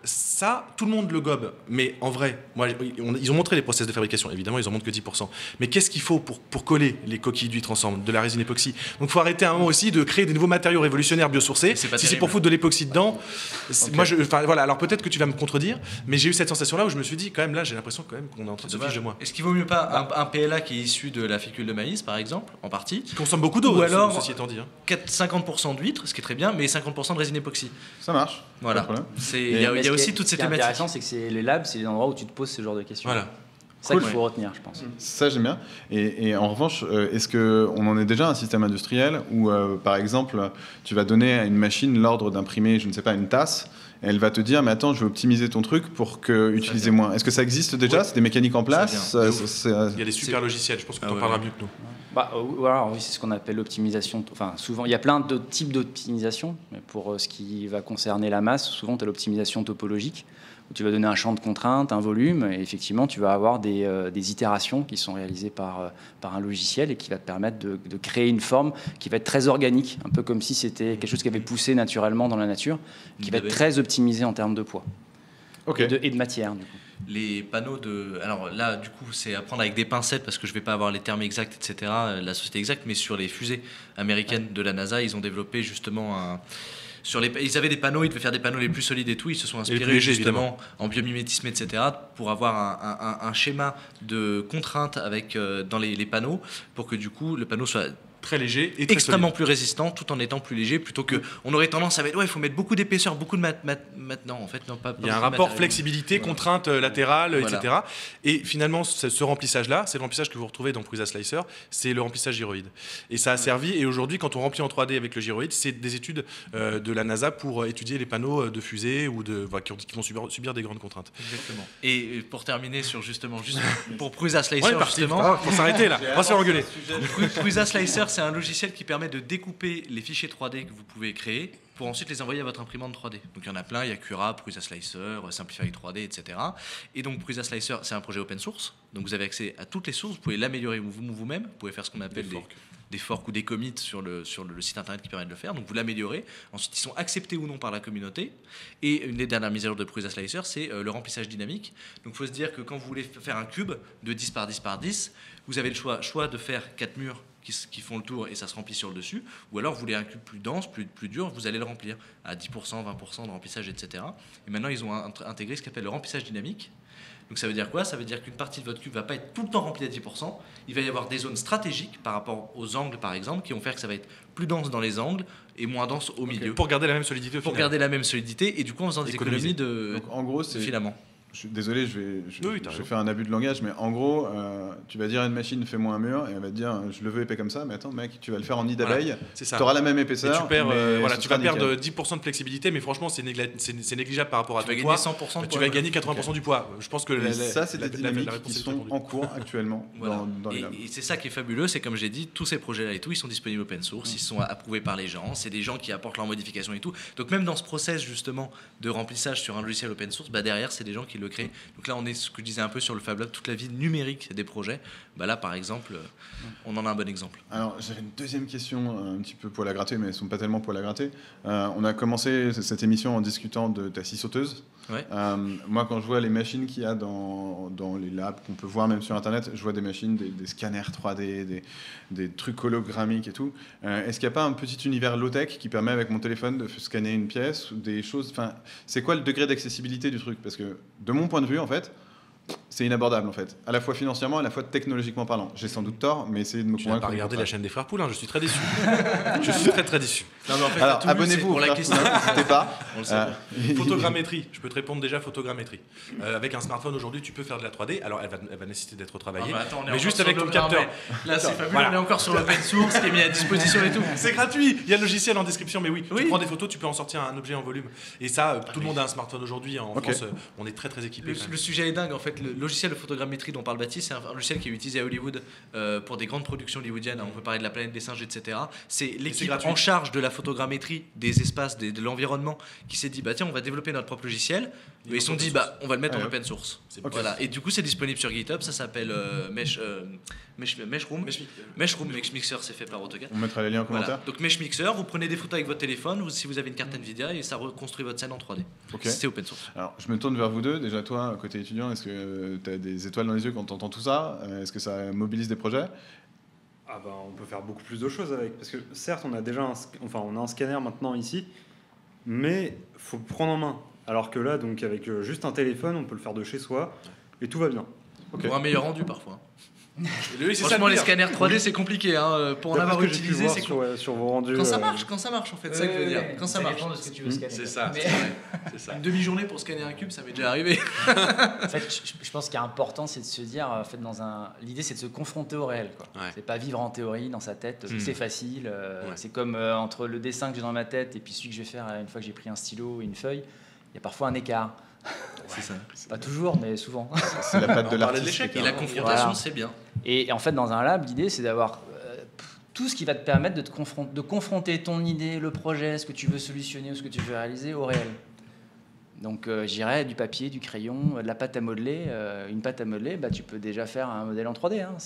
Ça, tout le monde le gobe, mais en vrai, ils ont montré les process de fabrication, évidemment, ils en montrent que 10%. Mais qu'est-ce qu'il faut pour coller les coquilles d'huîtres ensemble, de la résine époxy? Donc il faut arrêter à un moment aussi de créer des nouveaux matériaux révolutionnaires biosourcés. Si c'est pour foutre de l'époxy dedans, voilà, alors peut-être que tu vas me contredire, mais j'ai eu cette sensation-là où je me suis dit, quand même, là, j'ai l'impression quand même qu'on est en train de se fiche de moi. Est-ce qu'il vaut mieux pas un PLA qui est issu de la fécule de maïs, par exemple, en partie, qui consomme beaucoup d'eau, ou alors ceci étant dit, 50% d'huîtres, ce qui est très bien, mais 50% de résine époxy. Ça marche. Voilà. Il y a aussi toutes ces thématiques. Ce qui est intéressant, c'est que les labs, c'est les endroits où tu te poses ce genre de questions. Voilà. C'est ça qu'il faut retenir, je pense. Ça, j'aime bien. Et en revanche, est-ce qu'on en est déjà à un système industriel où, par exemple, tu vas donner à une machine l'ordre d'imprimer, je ne sais pas, une tasse, et elle va te dire, mais attends, je vais optimiser ton truc pour utiliser moins. Est-ce que ça existe déjà? C'est des mécaniques en place? Il y a des super logiciels, je pense que tu en parleras mieux que nous. Oui, c'est ce qu'on appelle l'optimisation. Enfin, souvent, il y a plein de types d'optimisation, mais pour ce qui va concerner la masse, souvent, tu as l'optimisation topologique, où tu vas donner un champ de contraintes, un volume, et effectivement, tu vas avoir des itérations qui sont réalisées par un logiciel et qui va te permettre de créer une forme qui va être très organique, un peu comme si c'était quelque chose qui avait poussé naturellement dans la nature, qui va être très optimisé en termes de poids et de matière, du coup. Les panneaux alors là, du coup, c'est à prendre avec des pincettes parce que je vais pas avoir les termes exacts, etc., la société exacte, mais sur les fusées américaines de la NASA, ils ont développé justement ils avaient des panneaux, ils devaient faire des panneaux les plus solides et tout, ils se sont inspirés justement en biomimétisme, etc., pour avoir un schéma de contraintes dans les panneaux, pour que du coup le panneau soit très léger et très extrêmement plus résistant tout en étant plus léger, plutôt que on aurait tendance à mettre il faut mettre beaucoup d'épaisseur, beaucoup de maintenant en fait non pas. Il y a un rapport flexibilité, contrainte latérale, etc. Et finalement ce remplissage là, c'est le remplissage que vous retrouvez dans Prusa Slicer, c'est le remplissage gyroïde. Et ça a servi, et aujourd'hui quand on remplit en 3D avec le gyroïde, c'est des études de la NASA pour étudier les panneaux de fusée ou qui vont subir des grandes contraintes. Exactement. Et pour terminer sur juste pour Prusa Slicer, justement, faut s'arrêter là, on va se faire engueuler. Prusa Slicer, c'est un logiciel qui permet de découper les fichiers 3D que vous pouvez créer pour ensuite les envoyer à votre imprimante 3D. Donc il y en a plein, il y a Cura, Prusa Slicer, Simplify 3D, etc. Et donc Prusa Slicer, c'est un projet open source, donc vous avez accès à toutes les sources, vous pouvez l'améliorer vous-même, vous pouvez faire ce qu'on appelle des forks ou des commits sur le site internet qui permet de le faire, donc vous l'améliorez, ensuite ils sont acceptés ou non par la communauté, et une des dernières mises à jour de Prusa Slicer, c'est le remplissage dynamique. Donc il faut se dire que quand vous voulez faire un cube de 10 par 10 par 10, vous avez le choix de faire 4 murs qui font le tour et ça se remplit sur le dessus, ou alors vous voulez un cube plus dense, plus dur, vous allez le remplir à 10%, 20% de remplissage, etc. Et maintenant ils ont intégré ce qu'on appelle le remplissage dynamique. Donc ça veut dire quoi? Ça veut dire qu'une partie de votre cube ne va pas être tout le temps remplie à 10%, il va y avoir des zones stratégiques par rapport aux angles par exemple, qui vont faire que ça va être plus dense dans les angles et moins dense au milieu. Pour garder la même solidité au final. Pour garder la même solidité, et du coup en faisant des économies de Donc, en gros, filaments. Désolé, je vais faire un abus de langage, mais en gros, tu vas dire à une machine fais-moi un mur, et elle va te dire je le veux épais comme ça, mais attends mec, tu vas le faire en nid d'abeille, tu auras la même épaisseur. Et tu vas perdre 10% de flexibilité, mais franchement c'est négligeable par rapport à ton poids. Tu vas gagner 80% du poids. Je pense que ça c'est des dynamiques qui sont en cours actuellement dans les labs. Et c'est ça qui est fabuleux, c'est comme j'ai dit, tous ces projets-là et tout, ils sont disponibles open source, ils sont approuvés par les gens, c'est des gens qui apportent leurs modifications et tout. Donc même dans ce process justement de remplissage sur un logiciel open source, derrière c'est des gens qui qui le crée. Donc là, on est, ce que je disais un peu sur le Fab Lab, toute la vie numérique des projets. Bah là, par exemple, on en a un bon exemple. Alors, j'avais une deuxième question, un petit peu poil à gratter, mais elles ne sont pas tellement poil à gratter. On a commencé cette émission en discutant de ta scie sauteuse. Ouais. Moi, quand je vois les machines qu'il y a dans les labs, qu'on peut voir même sur Internet, je vois des machines, des scanners 3D, des trucs hologrammiques et tout. Est-ce qu'il n'y a pas un petit univers low-tech qui permet, avec mon téléphone, de scanner une pièce ou des choses... Enfin, c'est quoi le degré d'accessibilité du truc? Parce que, de mon point de vue, en fait, c'est inabordable, en fait. À la fois financièrement, à la fois technologiquement parlant. J'ai sans doute tort, mais essayez de me Tu n'as convaincre. pas regardé la chaîne des frères Poulain, je suis très déçu. Je suis très déçu. Non, mais en fait, Alors, tout le but, c'est abonnez-vous, pour la frère question. Poulain, n'hésitez pas. On le sait. Photogrammétrie, je peux te répondre déjà photogrammétrie. Avec un smartphone aujourd'hui, tu peux faire de la 3D. Alors elle va nécessiter d'être retravaillée, Ah bah attends, on est mais encore juste sur avec ton le- capteur. Non, mais là, c'est fabuleux. Voilà. On est encore sur l'open source qui est mis à disposition et tout. C'est gratuit, il y a le logiciel en description, mais oui, Oui. tu prends des photos, tu peux en sortir un objet en volume. Et ça, tout le monde a un smartphone aujourd'hui. En Ok. France, on est très équipé. Le sujet est dingue en fait. Le logiciel de photogrammétrie dont parle Baptiste, c'est un logiciel qui est utilisé à Hollywood pour des grandes productions hollywoodiennes. On peut parler de La Planète des Singes, etc. C'est l'équipe gratuit. en charge de la photogrammétrie des espaces, de l'environnement, qui s'est dit bah tiens, on va développer notre propre logiciel. Et ils se sont dit bah on va le mettre en Ouais. open source. Ok. Voilà. Et du coup, c'est disponible sur GitHub. Ça s'appelle Meshroom. Meshroom Mixer, c'est fait par AutoCAD. On mettra les liens en Voilà. commentaire. Donc Mesh Mixer, vous prenez des photos avec votre téléphone, si vous avez une carte Nvidia, et ça reconstruit votre scène en 3D. Ok. C'est open source. Alors, je me tourne vers vous deux. Déjà, toi, côté étudiant, est-ce que tu as des étoiles dans les yeux quand tu entends tout ça? Est-ce que ça mobilise des projets? Ah ben, on peut faire beaucoup plus de choses avec. Parce que certes, on a déjà on a un scanner maintenant ici, mais faut le prendre en main. Alors que là, donc avec juste un téléphone, on peut le faire de chez soi et tout va bien. Ok. Pour un meilleur rendu parfois. Oui, c'est ça Franchement, le les pire. scanners 3D, c'est compliqué. Hein. Pour en D'après avoir ce que j'ai pu utilisé, voir c'est cool. sur vos rendus. Quand ça marche en fait, c'est ça que je veux dire. Quand ça marche. dépend de ce que tu veux scanner. C'est ça, Mais- c'est vrai, c'est ça. Une demi-journée pour scanner un cube, ça m'est déjà arrivé. En fait, je pense qu'il est important, c'est de se dire, en fait, l'idée, c'est de se confronter au réel. Quoi. Ouais. C'est pas vivre en théorie dans sa tête. C'est facile. Ouais. C'est comme entre le dessin que j'ai dans ma tête et puis celui que je vais faire une fois que j'ai pris un stylo et une feuille. Il y a parfois un écart. C'est ça. Pas toujours, mais souvent. C'est la patte de On parlait de l'artiste. l'échec, Et la confrontation, Voilà. c'est bien. Et en fait, dans un lab, l'idée, c'est d'avoir tout ce qui va te permettre de confronter ton idée, le projet, ce que tu veux solutionner ou ce que tu veux réaliser au réel. Donc, j'irais du papier, du crayon, de la pâte à modeler. Une pâte à modeler, bah, tu peux déjà faire un modèle en 3D. Hein.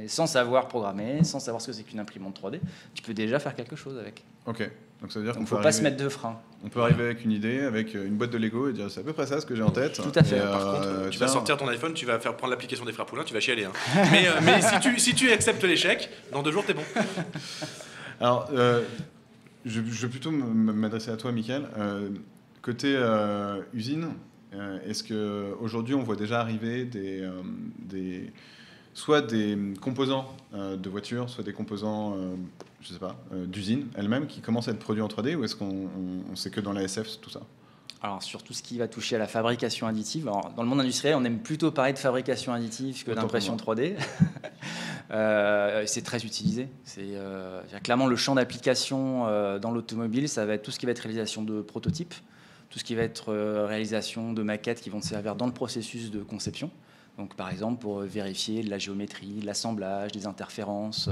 Sans savoir programmer, sans savoir ce que c'est qu'une imprimante 3D, tu peux déjà faire quelque chose avec. Ok. Donc ça veut dire Donc, qu'on faut peut pas se arriver, mettre de frein. on peut arriver avec une idée, avec une boîte de Lego et dire c'est à peu près ça ce que j'ai en tête. Tout à fait. Et, Par contre, tu vas tiens, sortir ton iPhone, tu vas faire prendre l'application des frères Poulain, tu vas chialer. Hein. mais si tu acceptes l'échec, dans 2 jours, t'es bon. Alors, je vais plutôt m'adresser à toi, Mickaël. Côté usine, est-ce qu'aujourd'hui on voit déjà arriver soit des composants de voitures, soit des composants, je sais pas, d'usine elle-même qui commencent à être produits en 3D, ou est-ce qu'on sait que dans la SF tout ça? Alors, sur tout ce qui va toucher à la fabrication additive, alors, dans le monde industriel, on aime plutôt parler de fabrication additive que Autant d'impression pour 3D. C'est très utilisé. Clairement, le champ d'application dans l'automobile, ça va être tout ce qui va être réalisation de prototypes, tout ce qui va être réalisation de maquettes qui vont te servir dans le processus de conception. Donc, par exemple, pour vérifier de la géométrie, de l'assemblage, des interférences,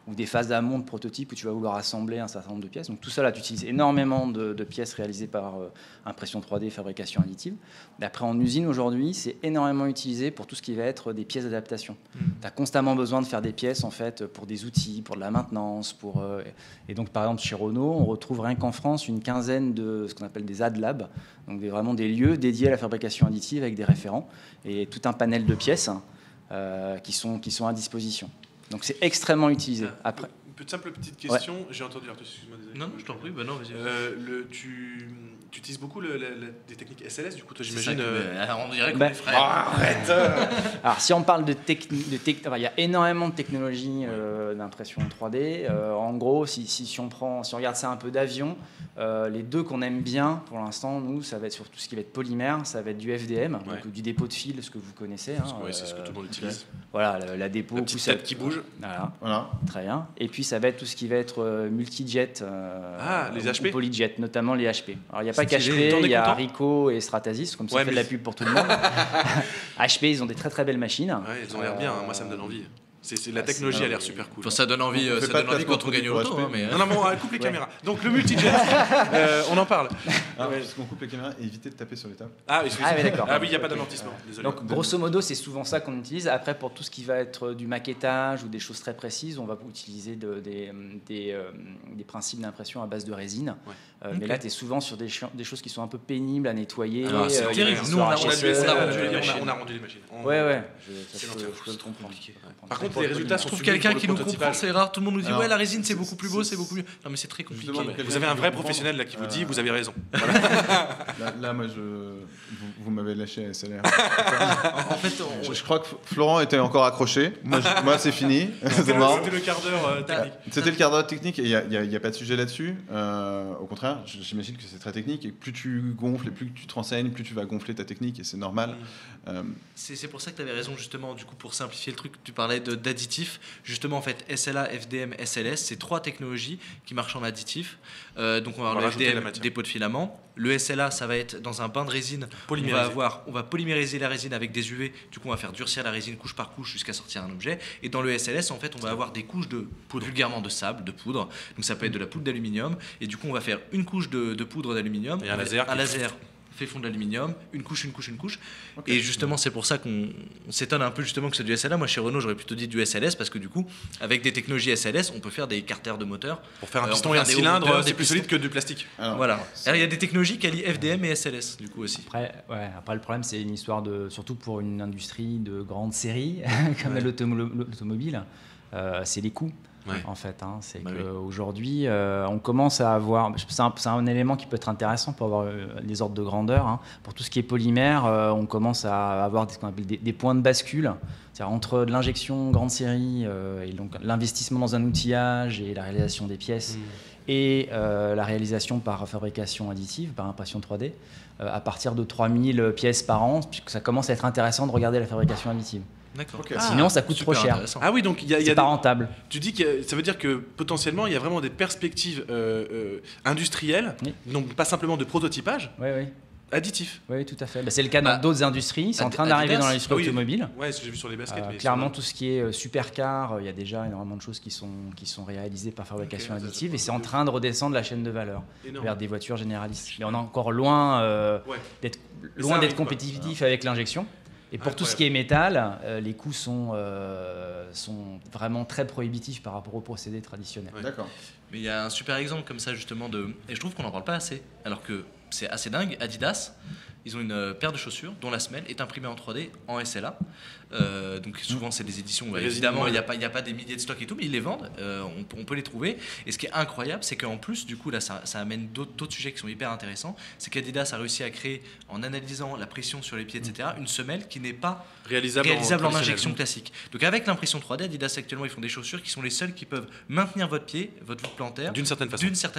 ou des phases d'amont de prototype où tu vas vouloir assembler un certain nombre de pièces. Donc, tout ça, là, tu utilises énormément de pièces réalisées par impression 3D, fabrication additive. Mais après, en usine, aujourd'hui, c'est énormément utilisé pour tout ce qui va être des pièces d'adaptation. Tu as constamment besoin de faire des pièces, en fait, pour des outils, pour de la maintenance. Et donc, par exemple, chez Renault, on retrouve rien qu'en France une quinzaine de ce qu'on appelle des ad labs, donc vraiment des lieux dédiés à la fabrication additive avec des référents et tout un panel de pièces qui sont à disposition. Donc c'est extrêmement utilisé. Après, Une simple petite question, j'ai entendu, Arthur, excuse-moi, désolé. Non, je t'en prie, bah non, vas-y. Tu utilises beaucoup des techniques SLS, du coup, toi, C'est ça j'imagine. on dirait qu'on Bah, est frères. Arrête alors si on parle de technique, il y a énormément de technologies d'impression 3D. En gros, si on regarde ça un peu d'avion, les deux qu'on aime bien pour l'instant, nous, ça va être sur tout ce qui va être polymère, ça va être du FDM, donc du dépôt de fil, ce que vous connaissez. Hein, Ouais, c'est ce que tout le monde utilise. Voilà, la dépôt. La petite poussette. tête qui bouge. Voilà, très bien. Et puis ça va être tout ce qui va être multijet, les ou HP. polyjet, notamment les HP. Alors il n'y a pas Stylé. qu'HP, T'en es il y a content Ricoh et Stratasys, comme ça Ouais, on fait de mais- la pub pour tout le monde. HP, ils ont des très très belles machines. Ouais, ils ont l'air bien, hein, moi ça me donne envie. La technologie a l'air super cool. Enfin, ça donne envie, On fait ça pas donne de envie quand on gagne au placement loto. produit Mais, Non, mais on coupe les caméras. Donc le multijet, on en parle. Parce qu'on coupe les caméras et éviter de taper sur les tables. Ah oui, d'accord. Ah oui, il n'y a pas d'amortissement. Désolé. Donc, grosso modo, c'est souvent ça qu'on utilise. Après, pour tout ce qui va être du maquettage ou des choses très précises, on va utiliser des principes d'impression à base de résine. Ouais. Mais là, tu es souvent sur des choses qui sont un peu pénibles à nettoyer. Ah, c'est il y a terrible. des Nous, on a histoires rendu- HSE, on a rendu les machines. Ouais. C'est Je l'enfer. peux le comprendre. Par contre, les résultats je sont trouve sublimes quelqu'un pour qui le nous comprend, prototypage. c'est rare. Tout le monde nous dit Alors, ouais, la résine c'est beaucoup plus beau, c'est beaucoup mieux. Non, mais c'est très compliqué. Justement, quelqu'un Vous avez un qui vrai comprend. professionnel là qui vous dit vous avez raison. Là, moi, vous m'avez lâché à SLR. En fait, Je crois que Florent était encore accroché. Moi, c'est fini. C'est marrant. C'était le quart d'heure technique. C'était le quart d'heure technique et il n'y a pas de sujet là-dessus. Au contraire, j'imagine que c'est très technique et que plus tu gonfles et plus tu te renseignes, plus tu vas gonfler ta technique et c'est normal. c'est pour ça que tu avais raison, justement, du coup, pour simplifier le truc, tu parlais d'additifs. Justement, en fait, SLA, FDM, SLS, c'est 3 technologies qui marchent en additif. Donc, on va avoir le rajouter la FDM, matière. dépôt de filament. Le SLA, ça va être dans un bain de résine. On va polymériser la résine avec des UV. Du coup, on va faire durcir la résine couche par couche jusqu'à sortir un objet. Et dans le SLS, en fait, on va avoir des couches de poudre, vulgairement de sable, de poudre. Donc, ça peut être de la poudre d'aluminium. Et du coup, on va faire une couche de poudre d'aluminium. Et un laser. Fait fondre l'aluminium, une couche. Okay. Et justement, c'est pour ça qu'on s'étonne un peu justement que c'est du SLA. Moi, chez Renault, j'aurais plutôt dit du SLS parce que du coup, avec des technologies SLS, on peut faire des carters de moteur. Pour faire un on piston peut et un faire des cylindre, hauteurs, c'est des plus pistons. solide que du plastique. Alors, Voilà. Alors, il y a des technologies qui allient FDM et SLS, du coup aussi. Après, le problème, c'est une histoire surtout pour une industrie de grande série, comme l'automobile, c'est les coûts. Ouais. En fait, c'est Bah qu'aujourd'hui, on commence à avoir. C'est un élément qui peut être intéressant pour avoir les ordres de grandeur. Pour tout ce qui est polymère, on commence à avoir ce qu'on appelle des points de bascule. C'est-à-dire entre de l'injection grande série et donc l'investissement dans un outillage et la réalisation des pièces et la réalisation par fabrication additive, par impression 3D, à partir de 3000 pièces par an, puisque ça commence à être intéressant de regarder la fabrication additive. D'accord. Ok. Sinon, ça coûte trop super cher. intéressant. Ah oui, donc il y a C'est pas rentable. Tu dis que ça veut dire que potentiellement il y a vraiment des perspectives industrielles, Oui. donc pas simplement de prototypage, Oui, additifs. tout à fait. C'est le cas dans d'autres industries. C'est en train d'arriver dans l'industrie automobile. Ouais, ce que j'ai vu sur les baskets. mais Clairement, c'est- tout ce qui est supercar, il y a déjà énormément de choses qui sont réalisées par fabrication Ok, ça, additive c'est et c'est en train de redescendre la chaîne de valeur énorme. vers des voitures généralistes. Mais on est encore loin Ouais. d'être Mais ça arrive, quoi. compétitif avec l'injection. Et pour tout ce qui est métal, les coûts sont vraiment très prohibitifs par rapport aux procédés traditionnels. Ouais. D'accord. Mais il y a un super exemple comme ça justement et je trouve qu'on n'en parle pas assez, alors que c'est assez dingue. Adidas, ils ont une paire de chaussures dont la semelle est imprimée en 3D en SLA. Donc souvent c'est des éditions, Résine évidemment molle. il n'y a pas des milliers de stocks et tout, mais ils les vendent, on peut les trouver. Et ce qui est incroyable, c'est qu'en plus du coup là ça amène d'autres sujets qui sont hyper intéressants. C'est qu'Adidas a réussi à créer, en analysant la pression sur les pieds, etc., une semelle qui n'est pas réalisable, en traditionnel. injection classique. Donc avec l'impression 3D, Adidas actuellement ils font des chaussures qui sont les seules qui peuvent maintenir votre pied, votre voûte plantaire D'une certaine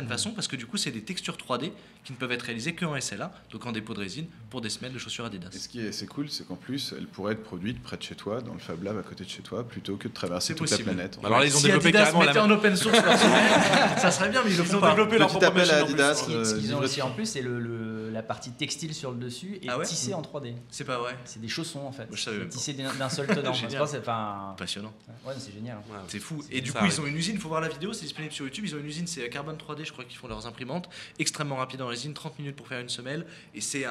façon. parce que du coup c'est des textures 3D qui ne peuvent être réalisées que en SLA, donc en dépôt de résine pour des semelles de chaussures Adidas. Et ce qui est assez cool, c'est qu'en plus, elle pourrait être produite près de chez toi, dans le Fab Lab à côté de chez toi, plutôt que de traverser C'est toute possible. la planète. Alors là, ils ont Si développé Adidas carrément mettait en open source leur semelle, ça serait bien, mais ils le font pas. développé leur Petit propre appel à machine en plus. Adidas. Ce qu'ils ont aussi livre- en plus, c'est la partie textile sur le dessus et Ah ouais tissée en 3D. C'est pas vrai. C'est des chaussons en fait. Moi, je savais même pas. Tissés d'un seul tenant. Génial. Je pense que c'est pas. Passionnant. Ouais, c'est génial. Ouais. C'est fou. Et du Ça coup, arrive. ils ont une usine, il faut voir la vidéo, c'est disponible sur YouTube. Ils ont une usine, c'est Carbon 3D, je crois qu'ils font leurs imprimantes. Extrêmement rapide en résine, 30 minutes pour faire une semelle. Et c'est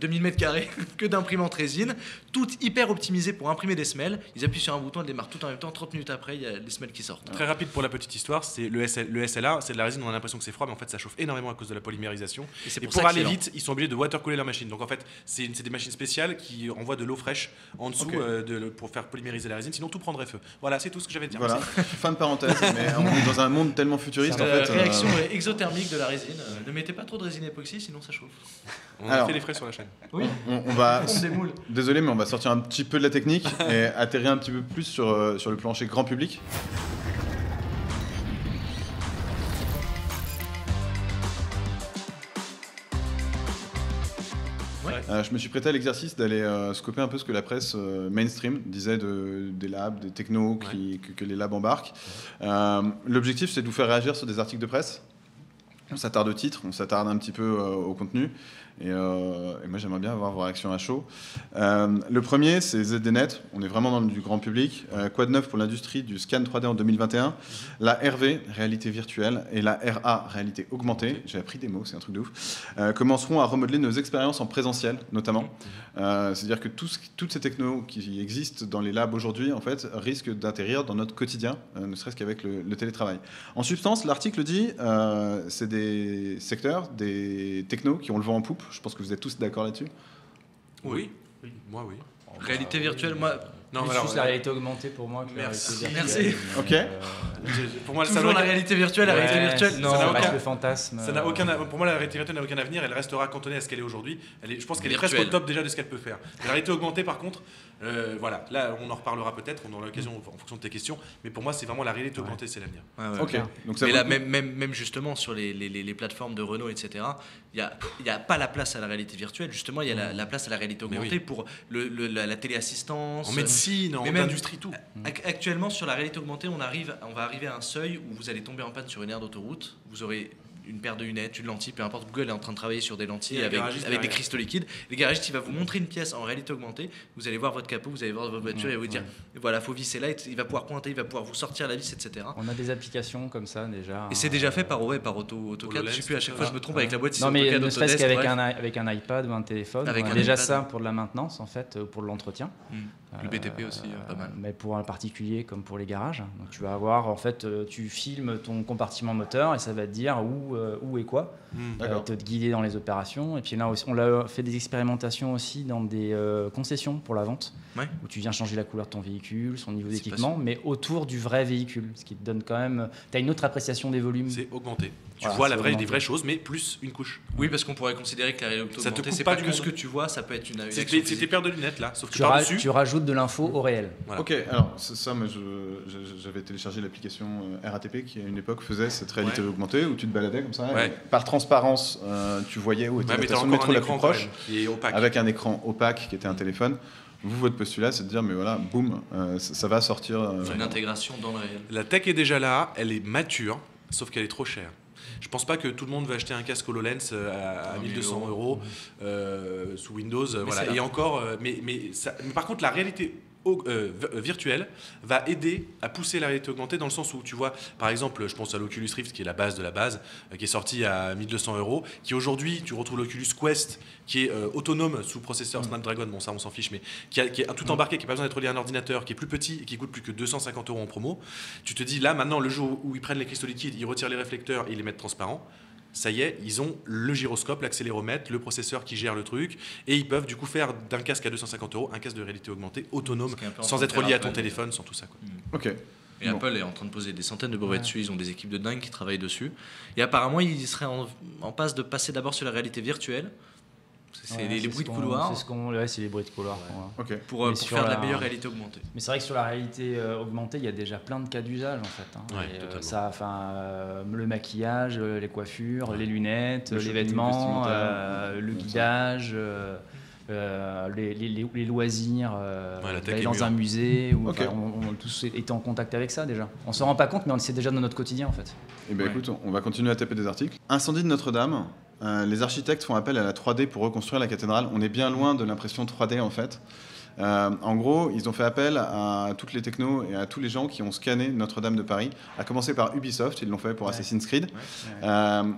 2000 mètres carrés que d'imprimantes résine, toutes hyper optimisées pour imprimer des semelles. Ils appuient sur un bouton, elles démarrent tout en même temps. 30 minutes après, il y a les semelles qui sortent. Très rapide pour la petite histoire, c'est le SLA, c'est de la résine, on a l'impression que c'est froid, mais en fait ça chauffe énormément à cause de la polymérisation. Et c'est Et pour pour ça aller que c'est vite, ils sont obligés de watercooler leur machine. Donc en fait, c'est des machines spéciales qui envoient de l'eau fraîche en dessous Ok. pour faire polymériser la résine, sinon tout prendrait feu. Voilà, c'est tout ce que j'avais à dire. Voilà, Merci. fin de parenthèse, mais on est dans un monde tellement futuriste en fait. Réaction exothermique de la résine. Ne mettez pas trop de résine époxy, sinon ça chauffe. On Alors. a fait les frais sur la chaîne. on va. On des moules. Désolé, mais on va sortir un petit peu de la technique et atterrir un petit peu plus sur le plancher grand public. Je me suis prêté à l'exercice d'aller scoper un peu ce que la presse mainstream disait des labs, des technos que les labs embarquent. L'objectif, c'est de vous faire réagir sur des articles de presse. On s'attarde au titre, on s'attarde un petit peu au contenu. Et moi, j'aimerais bien avoir vos réactions à chaud. Le premier, c'est ZDNet. On est vraiment dans du grand public. Quoi de neuf pour l'industrie du scan 3D en 2021 ? La RV, réalité virtuelle, et la RA, réalité augmentée, j'ai appris des mots, c'est un truc de ouf, commenceront à remodeler nos expériences en présentiel, notamment. C'est-à-dire que toutes ces technos qui existent dans les labs aujourd'hui, en fait, risquent d'atterrir dans notre quotidien, ne serait-ce qu'avec le télétravail. En substance, l'article dit, c'est des secteurs, des technos qui ont le vent en poupe. Je pense que vous êtes tous d'accord là-dessus. Oui. Moi, oui. Réalité virtuelle, moi. Non, plus la réalité augmentée pour moi que la réalité virtuelle. Merci. Ok. Pour moi, toujours la réalité virtuelle, la réalité virtuelle. Non, ça reste le fantasme. Ça n'a aucun. Pour moi, la réalité virtuelle n'a aucun avenir. Elle restera cantonnée à ce qu'elle est aujourd'hui. Je pense qu'elle est presque au top déjà de ce qu'elle peut faire. La réalité augmentée, par contre, voilà. Là, on en reparlera peut-être. On aura l'occasion en fonction de tes questions. Mais pour moi, c'est vraiment la réalité augmentée, c'est l'avenir. Ok. Donc mais là, même justement sur les plateformes de Renault, etc. Il y a pas la place à la réalité virtuelle. Justement, il y a la place à la réalité augmentée pour la téléassistance. En médecine, en industrie, tout. Actuellement, sur la réalité augmentée, on va arriver à un seuil où vous allez tomber en panne sur une aire d'autoroute. Vous aurez une paire de lunettes, une lentille, peu importe. Google est en train de travailler sur des lentilles avec des cristaux liquides. Le garagiste, il va vous montrer une pièce en réalité augmentée. Vous allez voir votre capot, vous allez voir votre voiture et vous dire voilà, faut visser là. Il va pouvoir pointer, il va pouvoir vous sortir la vis, etc. On a des applications comme ça déjà. Et c'est déjà fait par AutoCAD. Je sais plus, à chaque fois je me trompe avec la boîte. Non, mais ne serait-ce qu'avec un iPad ou un téléphone. On a déjà ça pour de la maintenance, en fait, pour de l'entretien. Le BTP aussi, pas mal. Mais pour un particulier comme pour les garages. Donc tu vas avoir, en fait, tu filmes ton compartiment moteur et ça va te dire où et quoi. Te guider dans les opérations. Et puis là, on a fait des expérimentations aussi dans des concessions pour la vente, où tu viens changer la couleur de ton véhicule, son niveau d'équipement, mais autour du vrai véhicule. Ce qui te donne quand même... Tu as une autre appréciation des volumes. C'est augmenté. Tu vois des vraies choses, mais plus une couche. Oui, parce qu'on pourrait considérer que la réalité augmentée, c'est pas que ce que tu vois, ça peut être une c'est tes paires de lunettes là, sauf que tu rajoutes de l'info au réel. Voilà. Ok, alors ça, moi j'avais téléchargé l'application RATP qui à une époque faisait cette réalité augmentée où tu te baladais comme ça, et par transparence tu voyais où était la station de métro la plus proche, avec un écran opaque qui était un téléphone. Vous, votre postulat, c'est de dire, mais voilà, boum, ça va sortir. Une intégration dans le réel. La tech est déjà là, elle est mature, sauf qu'elle est trop chère. Je pense pas que tout le monde va acheter un casque HoloLens à 1200 euros sous Windows. Voilà. Et encore, mais par contre, la réalité virtuelle va aider à pousser la réalité augmentée dans le sens où tu vois, par exemple, je pense à l'Oculus Rift qui est la base de la base, qui est sorti à 1200 euros, qui aujourd'hui, tu retrouves l'Oculus Quest qui est autonome sous processeur Snapdragon, bon ça on s'en fiche, mais qui est tout embarqué, qui n'a pas besoin d'être relié à un ordinateur, qui est plus petit et qui coûte plus que 250 euros en promo. Tu te dis là maintenant, le jour où ils prennent les cristaux liquides, ils retirent les réflecteurs et ils les mettent transparents, ça y est, ils ont le gyroscope, l'accéléromètre, le processeur qui gère le truc, et ils peuvent du coup faire d'un casque à 250 euros un casque de réalité augmentée autonome, sans être relié à ton téléphone, sans tout ça. Quoi. Ok. Et Apple est en train de poser des centaines de brevets dessus, ils ont des équipes de dingue qui travaillent dessus. Et apparemment, ils seraient en passe de passer d'abord sur la réalité virtuelle. C'est les bruits de couloir. C'est les bruits de couloir. Pour faire de la meilleure réalité augmentée. Mais c'est vrai que sur la réalité augmentée, il y a déjà plein de cas d'usage en fait. Le maquillage, les coiffures, les lunettes, les vêtements, le guidage. Les loisirs, aller dans un musée, on a tous été en contact avec ça déjà. On se rend pas compte, mais c'est déjà dans notre quotidien en fait. Et ben écoute, on va continuer à taper des articles. Incendie de Notre-Dame. Les architectes font appel à la 3D pour reconstruire la cathédrale. On est bien loin de l'impression 3D en fait. En gros, ils ont fait appel à toutes les technos et à tous les gens qui ont scanné Notre-Dame de Paris, à commencer par Ubisoft, ils l'ont fait pour Assassin's Creed. Et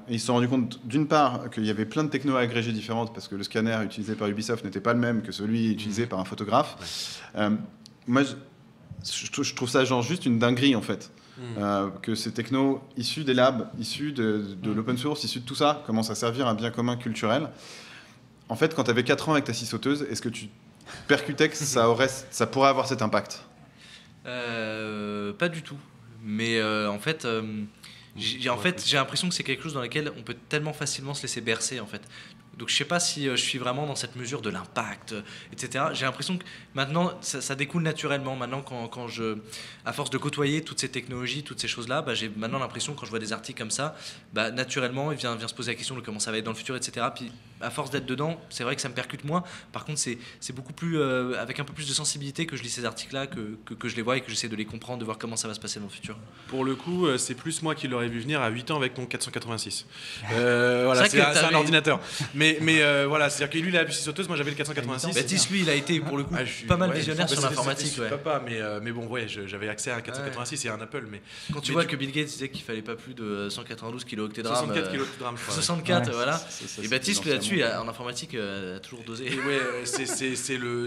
ils se sont rendus compte, d'une part, qu'il y avait plein de technos agrégées différentes, parce que le scanner utilisé par Ubisoft n'était pas le même que celui utilisé par un photographe. Moi, je trouve ça genre juste une dinguerie, en fait. Que ces technos issus des labs, issus de l'open source, issus de tout ça, commencent à servir un bien commun culturel. En fait, quand tu avais 4 ans avec ta scie sauteuse, est-ce que tu percutais que ça pourrait avoir cet impact? Pas du tout. Mais en fait, j'ai l'impression que c'est quelque chose dans lequel on peut tellement facilement se laisser bercer en fait. Donc je sais pas si je suis vraiment dans cette mesure de l'impact, etc. J'ai l'impression que maintenant ça découle naturellement. Maintenant à force de côtoyer toutes ces technologies, toutes ces choses-là, j'ai maintenant l'impression quand je vois des articles comme ça, naturellement il vient se poser la question de comment ça va être dans le futur, etc. Puis à force d'être dedans, c'est vrai que ça me percute moins. Par contre c'est beaucoup plus avec un peu plus de sensibilité que je lis ces articles-là, que je les vois et que j'essaie de les comprendre, de voir comment ça va se passer dans le futur. Pour le coup, c'est plus moi qui l'aurais vu venir à 8 ans avec mon 486. Voilà, c'est un ordinateur. Mais Mais voilà, c'est-à-dire que lui, il a la scie sauteuse, moi j'avais le 486. Baptiste, lui, il a été pour le coup pas mal visionnaire sur l'informatique. Ouais. Papa, mais bon, ouais, j'avais accès à un 486 et un Apple. Mais quand tu vois que Bill Gates disait qu'il fallait pas plus de 192 kilo-octets de RAM. 64 kilo-octets de RAM, je crois. 64, ouais. voilà. Et Baptiste, là-dessus, en informatique, a toujours dosé. Et ouais,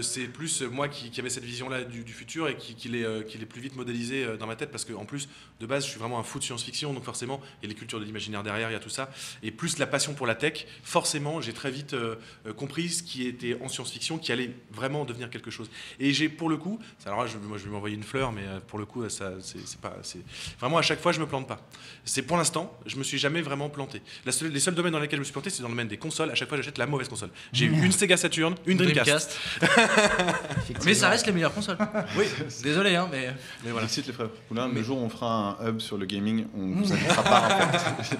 c'est plus moi qui avait cette vision-là du futur et qui l'ai plus vite modélisé dans ma tête, parce qu'en plus, de base, je suis vraiment un fou de science-fiction, donc forcément, il y a les cultures de l'imaginaire derrière, il y a tout ça, et plus la passion pour la tech, forcément, j'ai très vite compris ce qui était en science-fiction, qui allait vraiment devenir quelque chose. Et j'ai, pour le coup, alors là, moi je vais m'envoyer une fleur, mais pour le coup, ça, c'est vraiment, à chaque fois, je me plante pas. C'est pour l'instant, je me suis jamais vraiment planté. Les seuls domaines dans lesquels je me suis planté, c'est dans le domaine des consoles. À chaque fois, j'achète la mauvaise console. J'ai eu une Sega Saturn, une Dreamcast. Mais ça reste les meilleures consoles. Oui, désolé, hein, mais voilà. Cite les frères Poulain, le jour où on fera un hub sur le gaming, on vous invitera pas. En fait.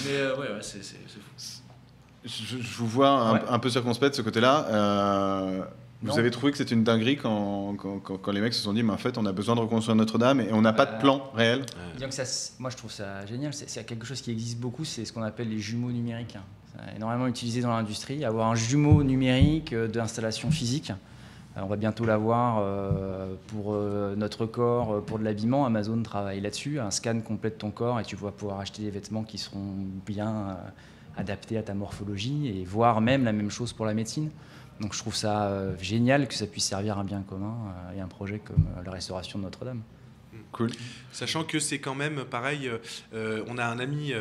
Mais ouais, c'est fou. Je vous vois un peu circonspect de ce côté-là. Vous avez trouvé que c'était une dinguerie quand les mecs se sont dit, mais en fait, on a besoin de reconstruire Notre-Dame et on n'a pas de plan réel. Disons que moi, je trouve ça génial. C'est quelque chose qui existe beaucoup, c'est ce qu'on appelle les jumeaux numériques. C'est énormément utilisé dans l'industrie. Avoir un jumeau numérique d'installation physique. On va bientôt l'avoir pour notre corps, pour de l'habillement. Amazon travaille là-dessus. Un scan complet de ton corps et tu vas pouvoir acheter des vêtements qui seront bien adaptés à ta morphologie et voire même la même chose pour la médecine. Donc je trouve ça génial que ça puisse servir un bien commun et un projet comme la restauration de Notre-Dame. Cool. Sachant que c'est quand même pareil, on a un ami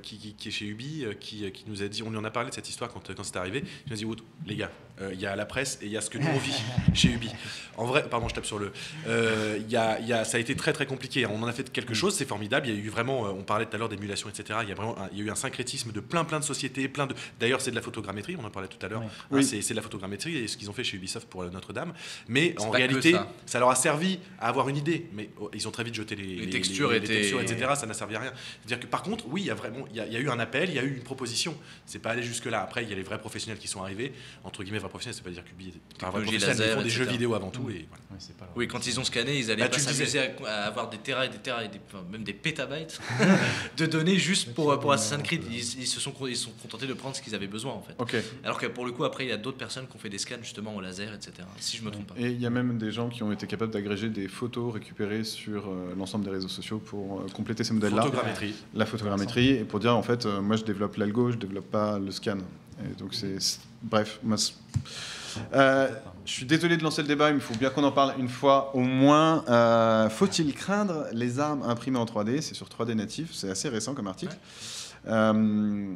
qui est chez Ubi qui nous a dit, on lui en a parlé de cette histoire quand c'est arrivé, il nous a dit, les gars, il y a la presse et il y a ce que nous on vit chez Ubi. En vrai, pardon, je tape sur le... ça a été très très compliqué, on en a fait quelque chose, c'est formidable, il y a eu vraiment, on parlait tout à l'heure d'émulation, etc. Il y a eu un syncrétisme de plein de sociétés, d'ailleurs c'est de la photogrammétrie, on en parlait tout à l'heure, oui. C'est de la photogrammétrie et ce qu'ils ont fait chez Ubisoft pour Notre-Dame, mais en réalité, ça leur a servi à avoir une idée, mais ils ont très vite jeté les textures, etc. Ça n'a servi à rien. C'est-à-dire que par contre, oui, il y a eu un appel, il y a eu une proposition. C'est pas allé jusque-là. Après, il y a les vrais professionnels qui sont arrivés. Entre guillemets, vrais professionnels, c'est pas dire qu'Ubi est un vrai professionnel, mais ils font des jeux vidéo avant tout. Et voilà. Oui, quand ils ont scanné, ils allaient pas s'amuser à avoir des terras et des terras et même des pétabytes de données juste pour Assassin's Creed. Ils se sont contentés de prendre ce qu'ils avaient besoin en fait. Okay. Alors que pour le coup, après, il y a d'autres personnes qui ont fait des scans justement au laser, etc. Si je me trompe pas. Et il y a même des gens qui ont été capables d'agréger des photos récupérées sur l'ensemble des réseaux sociaux pour compléter ces modèles-là. La photogrammétrie, et pour dire en fait, moi je développe l'algo, je développe pas le scan. Et donc bref, moi, je suis désolé de lancer le débat, mais il faut bien qu'on en parle une fois au moins. Faut-il craindre les armes imprimées en 3D? C'est sur 3D natif, c'est assez récent comme article. Ouais.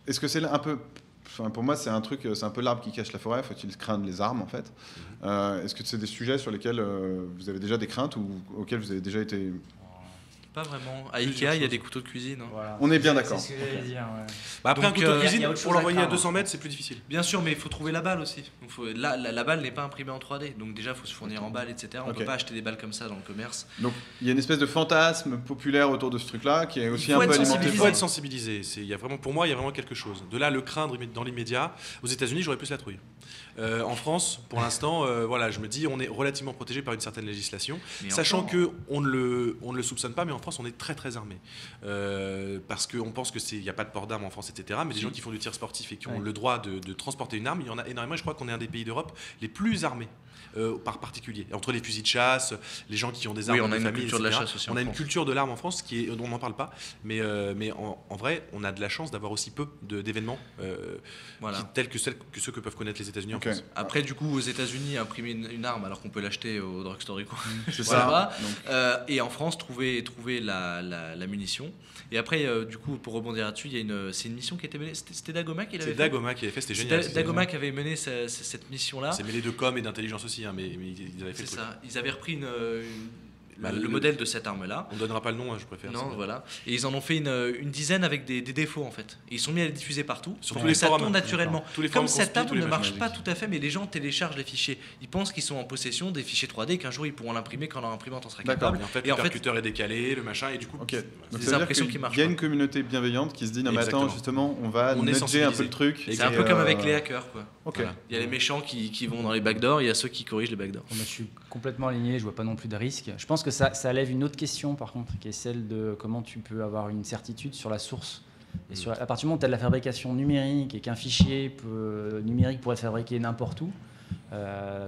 Est-ce que c'est un peu... Enfin, pour moi, c'est un peu l'arbre qui cache la forêt. Faut-il craindre les armes, en fait? Est-ce que c'est des sujets sur lesquels vous avez déjà des craintes ou auxquels vous avez déjà été... Pas vraiment. À Ikea, il y a des couteaux de cuisine. Hein. Voilà. On est bien d'accord. C'est ce que j'allais dire. Ouais. Après, un couteau de cuisine, pour l'envoyer à 200 mètres, c'est plus difficile. Bien sûr, mais il faut trouver la balle aussi. La balle n'est pas imprimée en 3D. Donc déjà, il faut se fournir en balles, etc. On ne peut pas acheter des balles comme ça dans le commerce. Donc il y a une espèce de fantasme populaire autour de ce truc-là qui est aussi un peu alimenté. Il faut être sensibilisé. Pour moi, il y a vraiment quelque chose. De là, le craindre dans l'immédiat. Aux États-Unis, j'aurais plus la trouille. En France, pour l'instant, voilà, je me dis, on est relativement protégé par une certaine législation, sachant qu'on ne le soupçonne pas, mais en France, on est très très armé. Parce qu'on pense qu'il n'y a pas de port d'armes en France, etc. Mais des gens qui font du tir sportif et qui ont le droit de transporter une arme, il y en a énormément. Et je crois qu'on est un des pays d'Europe les plus armés. Par particulier. Entre les fusils de chasse, les gens qui ont des armes, on a une famille, culture etc. de la chasse aussi. On a une culture de l'arme en France dont on n'en parle pas, mais en vrai, on a de la chance d'avoir aussi peu d'événements tels que ceux que peuvent connaître les États-Unis en France. Après, du coup, aux États-Unis, imprimer une arme alors qu'on peut l'acheter au drugstore, c'est ça. Et en France, trouver la munition. Et après, du coup, pour rebondir là-dessus, c'est une mission qui était menée. C'était Dagoma qui l'avait fait. C'est Dagoma qui l'avait fait. C'était génial. Dagoma qui avait mené cette mission-là. C'est mêlé de com et d'intelligence aussi. Mais ils avaient fait c'est ça. Ils avaient repris le modèle de cette arme-là. On ne donnera pas le nom, je préfère. Non, voilà. Et ils en ont fait une dizaine avec des défauts, en fait. Et ils sont mis à les diffuser partout. Sur tous les ça forums. tourne naturellement. Comme cette arme ne marche pas tout à fait, mais les gens téléchargent les fichiers. Ils pensent qu'ils sont en possession des fichiers 3D et qu'un jour ils pourront l'imprimer quand leur imprimante en sera capable. Et en fait, le percuteur est décalé, le machin, et du coup, c'est des impressions qui marchent. Il y a une communauté bienveillante qui se dit non, mais attends, justement, on va nudger un peu le truc. C'est un peu comme avec les hackers, quoi. Voilà. Il y a les méchants qui vont dans les backdoors, il y a ceux qui corrigent les backdoors. Je suis complètement aligné, je vois pas non plus de risque. Je pense que ça lève une autre question, par contre, qui est celle de comment tu peux avoir une certitude sur la source Et à partir du moment où tu as de la fabrication numérique et qu'un fichier numérique pourrait être fabriqué n'importe où,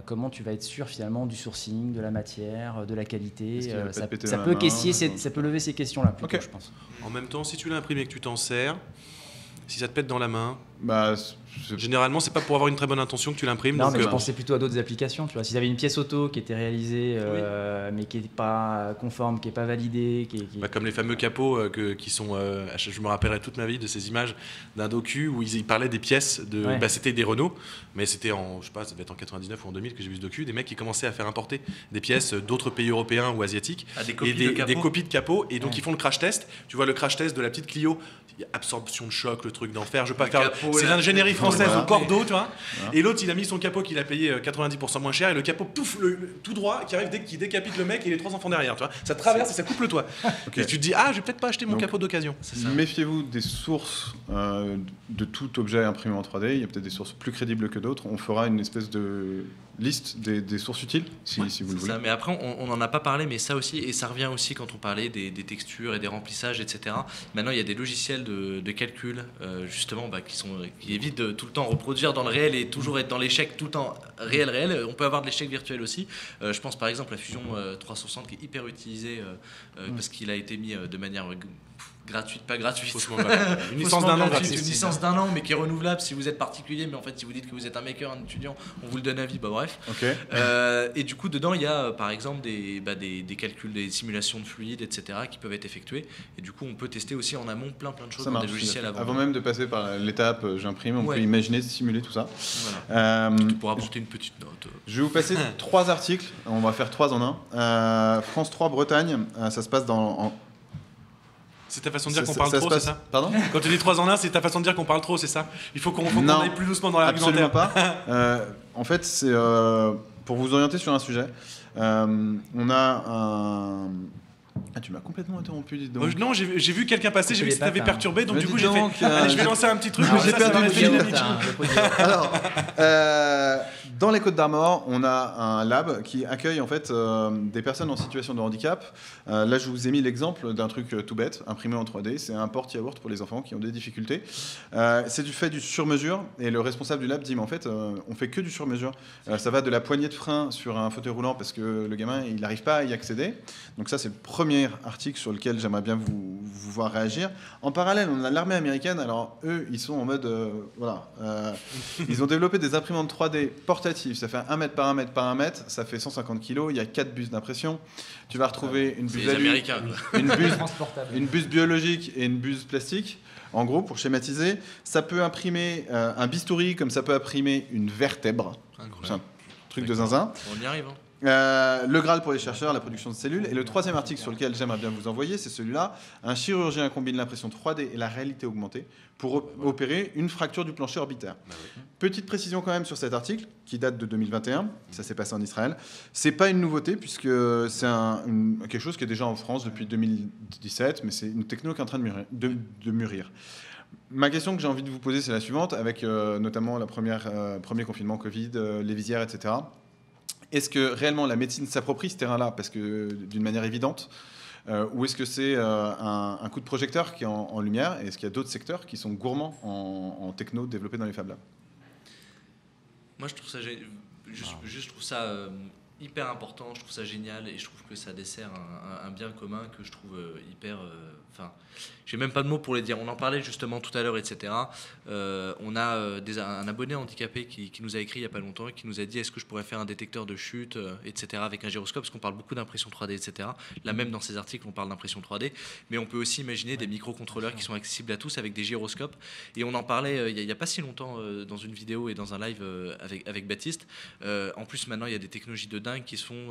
comment tu vas être sûr finalement du sourcing, de la matière, de la qualité. Ça peut lever ces questions-là plutôt, je pense. En même temps, si tu l'as imprimé et que tu t'en sers, si ça te pète dans la main, Je- Généralement, c'est pas pour avoir une très bonne intention que tu l'imprimes. Non, donc, mais je pensais plutôt à d'autres applications. Tu vois, si tu avais une pièce auto qui était réalisée, mais qui n'est pas conforme, qui n'est pas validée, comme les fameux capots qui sont. Je me rappellerai toute ma vie de ces images d'un docu où ils parlaient des pièces de. Ouais. C'était des Renault, mais c'était en. Je sais pas, ça devait être en 99 ou en 2000 que j'ai vu ce docu. Des mecs qui commençaient à faire importer des pièces d'autres pays européens ou asiatiques. Des Des copies de capots. Et donc, ils font le crash test. Tu vois le crash test de la petite Clio. Il y a absorption de choc, le truc d'enfer. Je veux pas faire. C'est l'ingénierie française au cordeau, tu vois. Voilà. Et l'autre, il a mis son capot qu'il a payé 90% moins cher. Et le capot, pouf, tout droit, qui arrive qui décapite le mec et les 3 enfants derrière, tu vois. Ça traverse et ça coupe le toit. Et tu te dis, je vais peut-être pas acheter mon capot d'occasion. Méfiez-vous des sources de tout objet imprimé en 3D. Il y a peut-être des sources plus crédibles que d'autres. On fera une espèce de liste des sources utiles, si vous le voulez. Ça, mais après, on n'en a pas parlé, mais ça aussi, et ça revient aussi quand on parlait des textures et des remplissages, etc. Maintenant, il y a des logiciels de calcul, justement, qui évitent de tout le temps reproduire dans le réel et toujours être dans l'échec tout le temps réel. On peut avoir de l'échec virtuel aussi. Je pense par exemple à Fusion 360 qui est hyper utilisé parce qu'il a été mis de manière gratuite, pas gratuite. Une licence d'un an gratuite, gratuite. une licence d'un an, mais qui est renouvelable si vous êtes particulier. Mais en fait, si vous dites que vous êtes un maker, un étudiant, on vous le donne à vie. Bref. Ok. Et du coup, dedans, il y a par exemple des calculs, des simulations de fluides, etc., qui peuvent être effectués. Et du coup, on peut tester aussi en amont plein de choses Ça dans marche. des logiciels Avant même de passer par l'étape j'imprime, on Ouais. peut imaginer simuler tout ça. Voilà. Pour apporter une petite note. Je vais vous passer 3 articles. On va faire 3 en 1. France 3 Bretagne. Ça se passe dans. C'est ta façon de dire qu'on parle trop, c'est ça? Pardon? Quand tu dis 3 en 1, c'est ta façon de dire qu'on parle trop, c'est ça? Il faut qu'on Non. aille plus doucement dans Absolument l'argumentaire. pas. En fait, c'est pour vous orienter sur un sujet. On a un. Tu m'as complètement interrompu, dis donc. Non, j'ai vu quelqu'un passer, j'ai vu que ça t'avait perturbé, donc Mais du coup dis j'ai donc, fait. Allez, je vais lancer un petit truc. j'ai ça, perdu c'est dans le l'effet fil. dynamique. Alors, dans les Côtes d'Armor, on a un lab qui accueille en fait des personnes en situation de handicap. Là, je vous ai mis l'exemple d'un truc tout bête, imprimé en 3D. C'est un porte-yaourt pour les enfants qui ont des difficultés. C'est du fait du sur-mesure. Et le responsable du lab dit, mais en fait, on fait que du sur-mesure. Ça va de la poignée de frein sur un fauteuil roulant parce que le gamin, il n'arrive pas à y accéder. Donc ça, c'est le premier article sur lequel j'aimerais bien vous voir réagir. En parallèle, on a l'armée américaine. Alors, eux, ils sont en mode... ils ont développé des imprimantes 3D portatives. Ça fait 1 mètre par 1 mètre par 1 mètre. Ça fait 150 kilos. Il y a 4 bus d'impression. Tu vas retrouver une C'est buse les à lui, Américains, quoi. une buse biologique et une buse plastique. En gros, pour schématiser, ça peut imprimer un bistouri comme ça peut imprimer une vertèbre. C'est un truc de zinzin. On y arrive. Hein. Le Graal pour les chercheurs, la production de cellules. Et le troisième article sur lequel j'aimerais bien vous envoyer, c'est celui-là. Un chirurgien combine l'impression 3D et la réalité augmentée pour opérer une fracture du plancher orbitaire. Petite précision quand même sur cet article, qui date de 2021. Ça s'est passé en Israël. C'est pas une nouveauté, puisque c'est quelque chose qui est déjà en France depuis 2017, mais c'est une techno qui est en train de mûrir. Ma question que j'ai envie de vous poser, c'est la suivante, avec notamment le premier confinement Covid, les visières, etc. Est-ce que réellement la médecine s'approprie ce terrain-là parce que d'une manière évidente ou est-ce que c'est un coup de projecteur qui est en lumière et est-ce qu'il y a d'autres secteurs qui sont gourmands en techno développés dans les Fab Labs? Moi, je trouve ça, je trouve ça hyper important, je trouve ça génial et je trouve que ça dessert un bien commun que je trouve hyper... Enfin, j'ai même pas de mots pour les dire. On en parlait justement tout à l'heure, etc. On a un abonné handicapé qui nous a écrit il y a pas longtemps et qui nous a dit est-ce que je pourrais faire un détecteur de chute, etc. avec un gyroscope, parce qu'on parle beaucoup d'impression 3D, etc. Là même dans ces articles, on parle d'impression 3D, mais on peut aussi imaginer des microcontrôleurs qui sont accessibles à tous avec des gyroscopes. Et on en parlait il y a pas si longtemps dans une vidéo et dans un live avec Baptiste. En plus, maintenant, il y a des technologies de dingue qui se font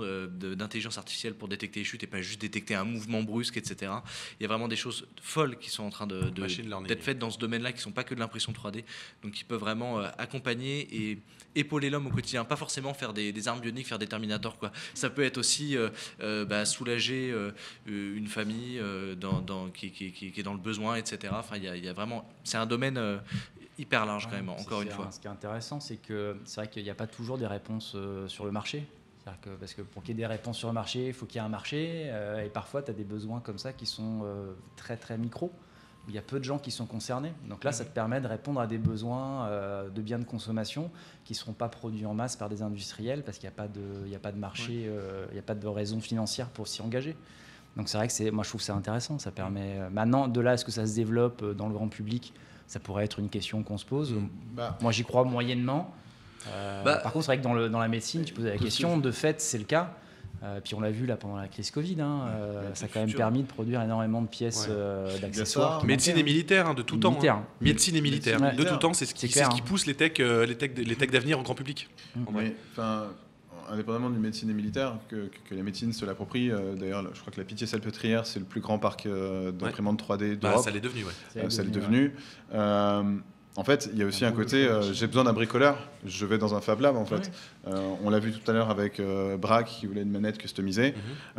d'intelligence artificielle pour détecter les chutes et pas juste détecter un mouvement brusque, etc. Il y a vraiment des choses folles qui sont en train d'être faites dans ce domaine-là, qui ne sont pas que de l'impression 3D, donc qui peuvent vraiment accompagner et épauler l'homme au quotidien, pas forcément faire des armes bioniques, faire des Terminators, quoi. Ça peut être aussi soulager une famille qui est dans le besoin, etc. Enfin, il y a vraiment, c'est un domaine hyper large quand même, encore une fois. Ce qui est intéressant, c'est vrai qu'il n'y a pas toujours des réponses sur le marché. Parce que pour qu'il y ait des réponses sur le marché, il faut qu'il y ait un marché. Et parfois, tu as des besoins comme ça qui sont très, très micro. il y a peu de gens qui sont concernés. Donc là, ça te permet de répondre à des besoins de biens de consommation qui ne seront pas produits en masse par des industriels parce qu'il n'y a pas de marché, il n'y a pas de raison financière pour s'y engager. Donc c'est vrai que moi je trouve ça intéressant. Ça permet maintenant de là à ce que ça se développe dans le grand public, ça pourrait être une question qu'on se pose. Moi j'y crois moyennement. Par contre c'est vrai que dans la médecine, tu poses la question. De fait, c'est le cas. Puis on l'a vu là pendant la crise Covid, ça a quand même permis de produire énormément de pièces d'accessoires. Médecine et militaire de tout temps. Médecine et militaire de tout temps, c'est ce qui pousse les techs d'avenir en grand public. Indépendamment du médecine et militaire, que les médecines se l'approprient. D'ailleurs, je crois que la Pitié-Salpêtrière, c'est le plus grand parc d'imprimantes 3D d'Europe. Ça l'est devenu, ça l'est devenu. En fait, il y a aussi un côté, j'ai besoin d'un bricoleur, je vais dans un Fab Lab en fait. On l'a vu tout à l'heure avec Braque qui voulait une manette customisée.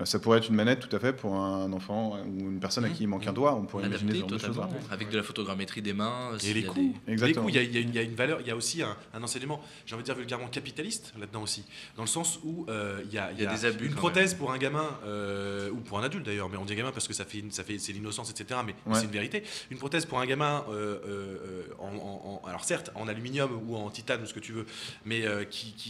Ça pourrait être une manette tout à fait pour un enfant ou une personne à qui il manque un doigt. On pourrait imaginer ce genre de choses. Avec de la photogrammétrie des mains. Et les coûts. Exactement. Il y a une valeur, il y a aussi un enseignement, j'ai envie de dire vulgairement capitaliste là-dedans aussi. Dans le sens où il y a des abus. Une prothèse pour un gamin, ou pour un adulte d'ailleurs, mais on dit gamin parce que c'est l'innocence, etc. Mais c'est une vérité. Une prothèse pour un gamin alors certes en aluminium ou en titane ou ce que tu veux, mais qui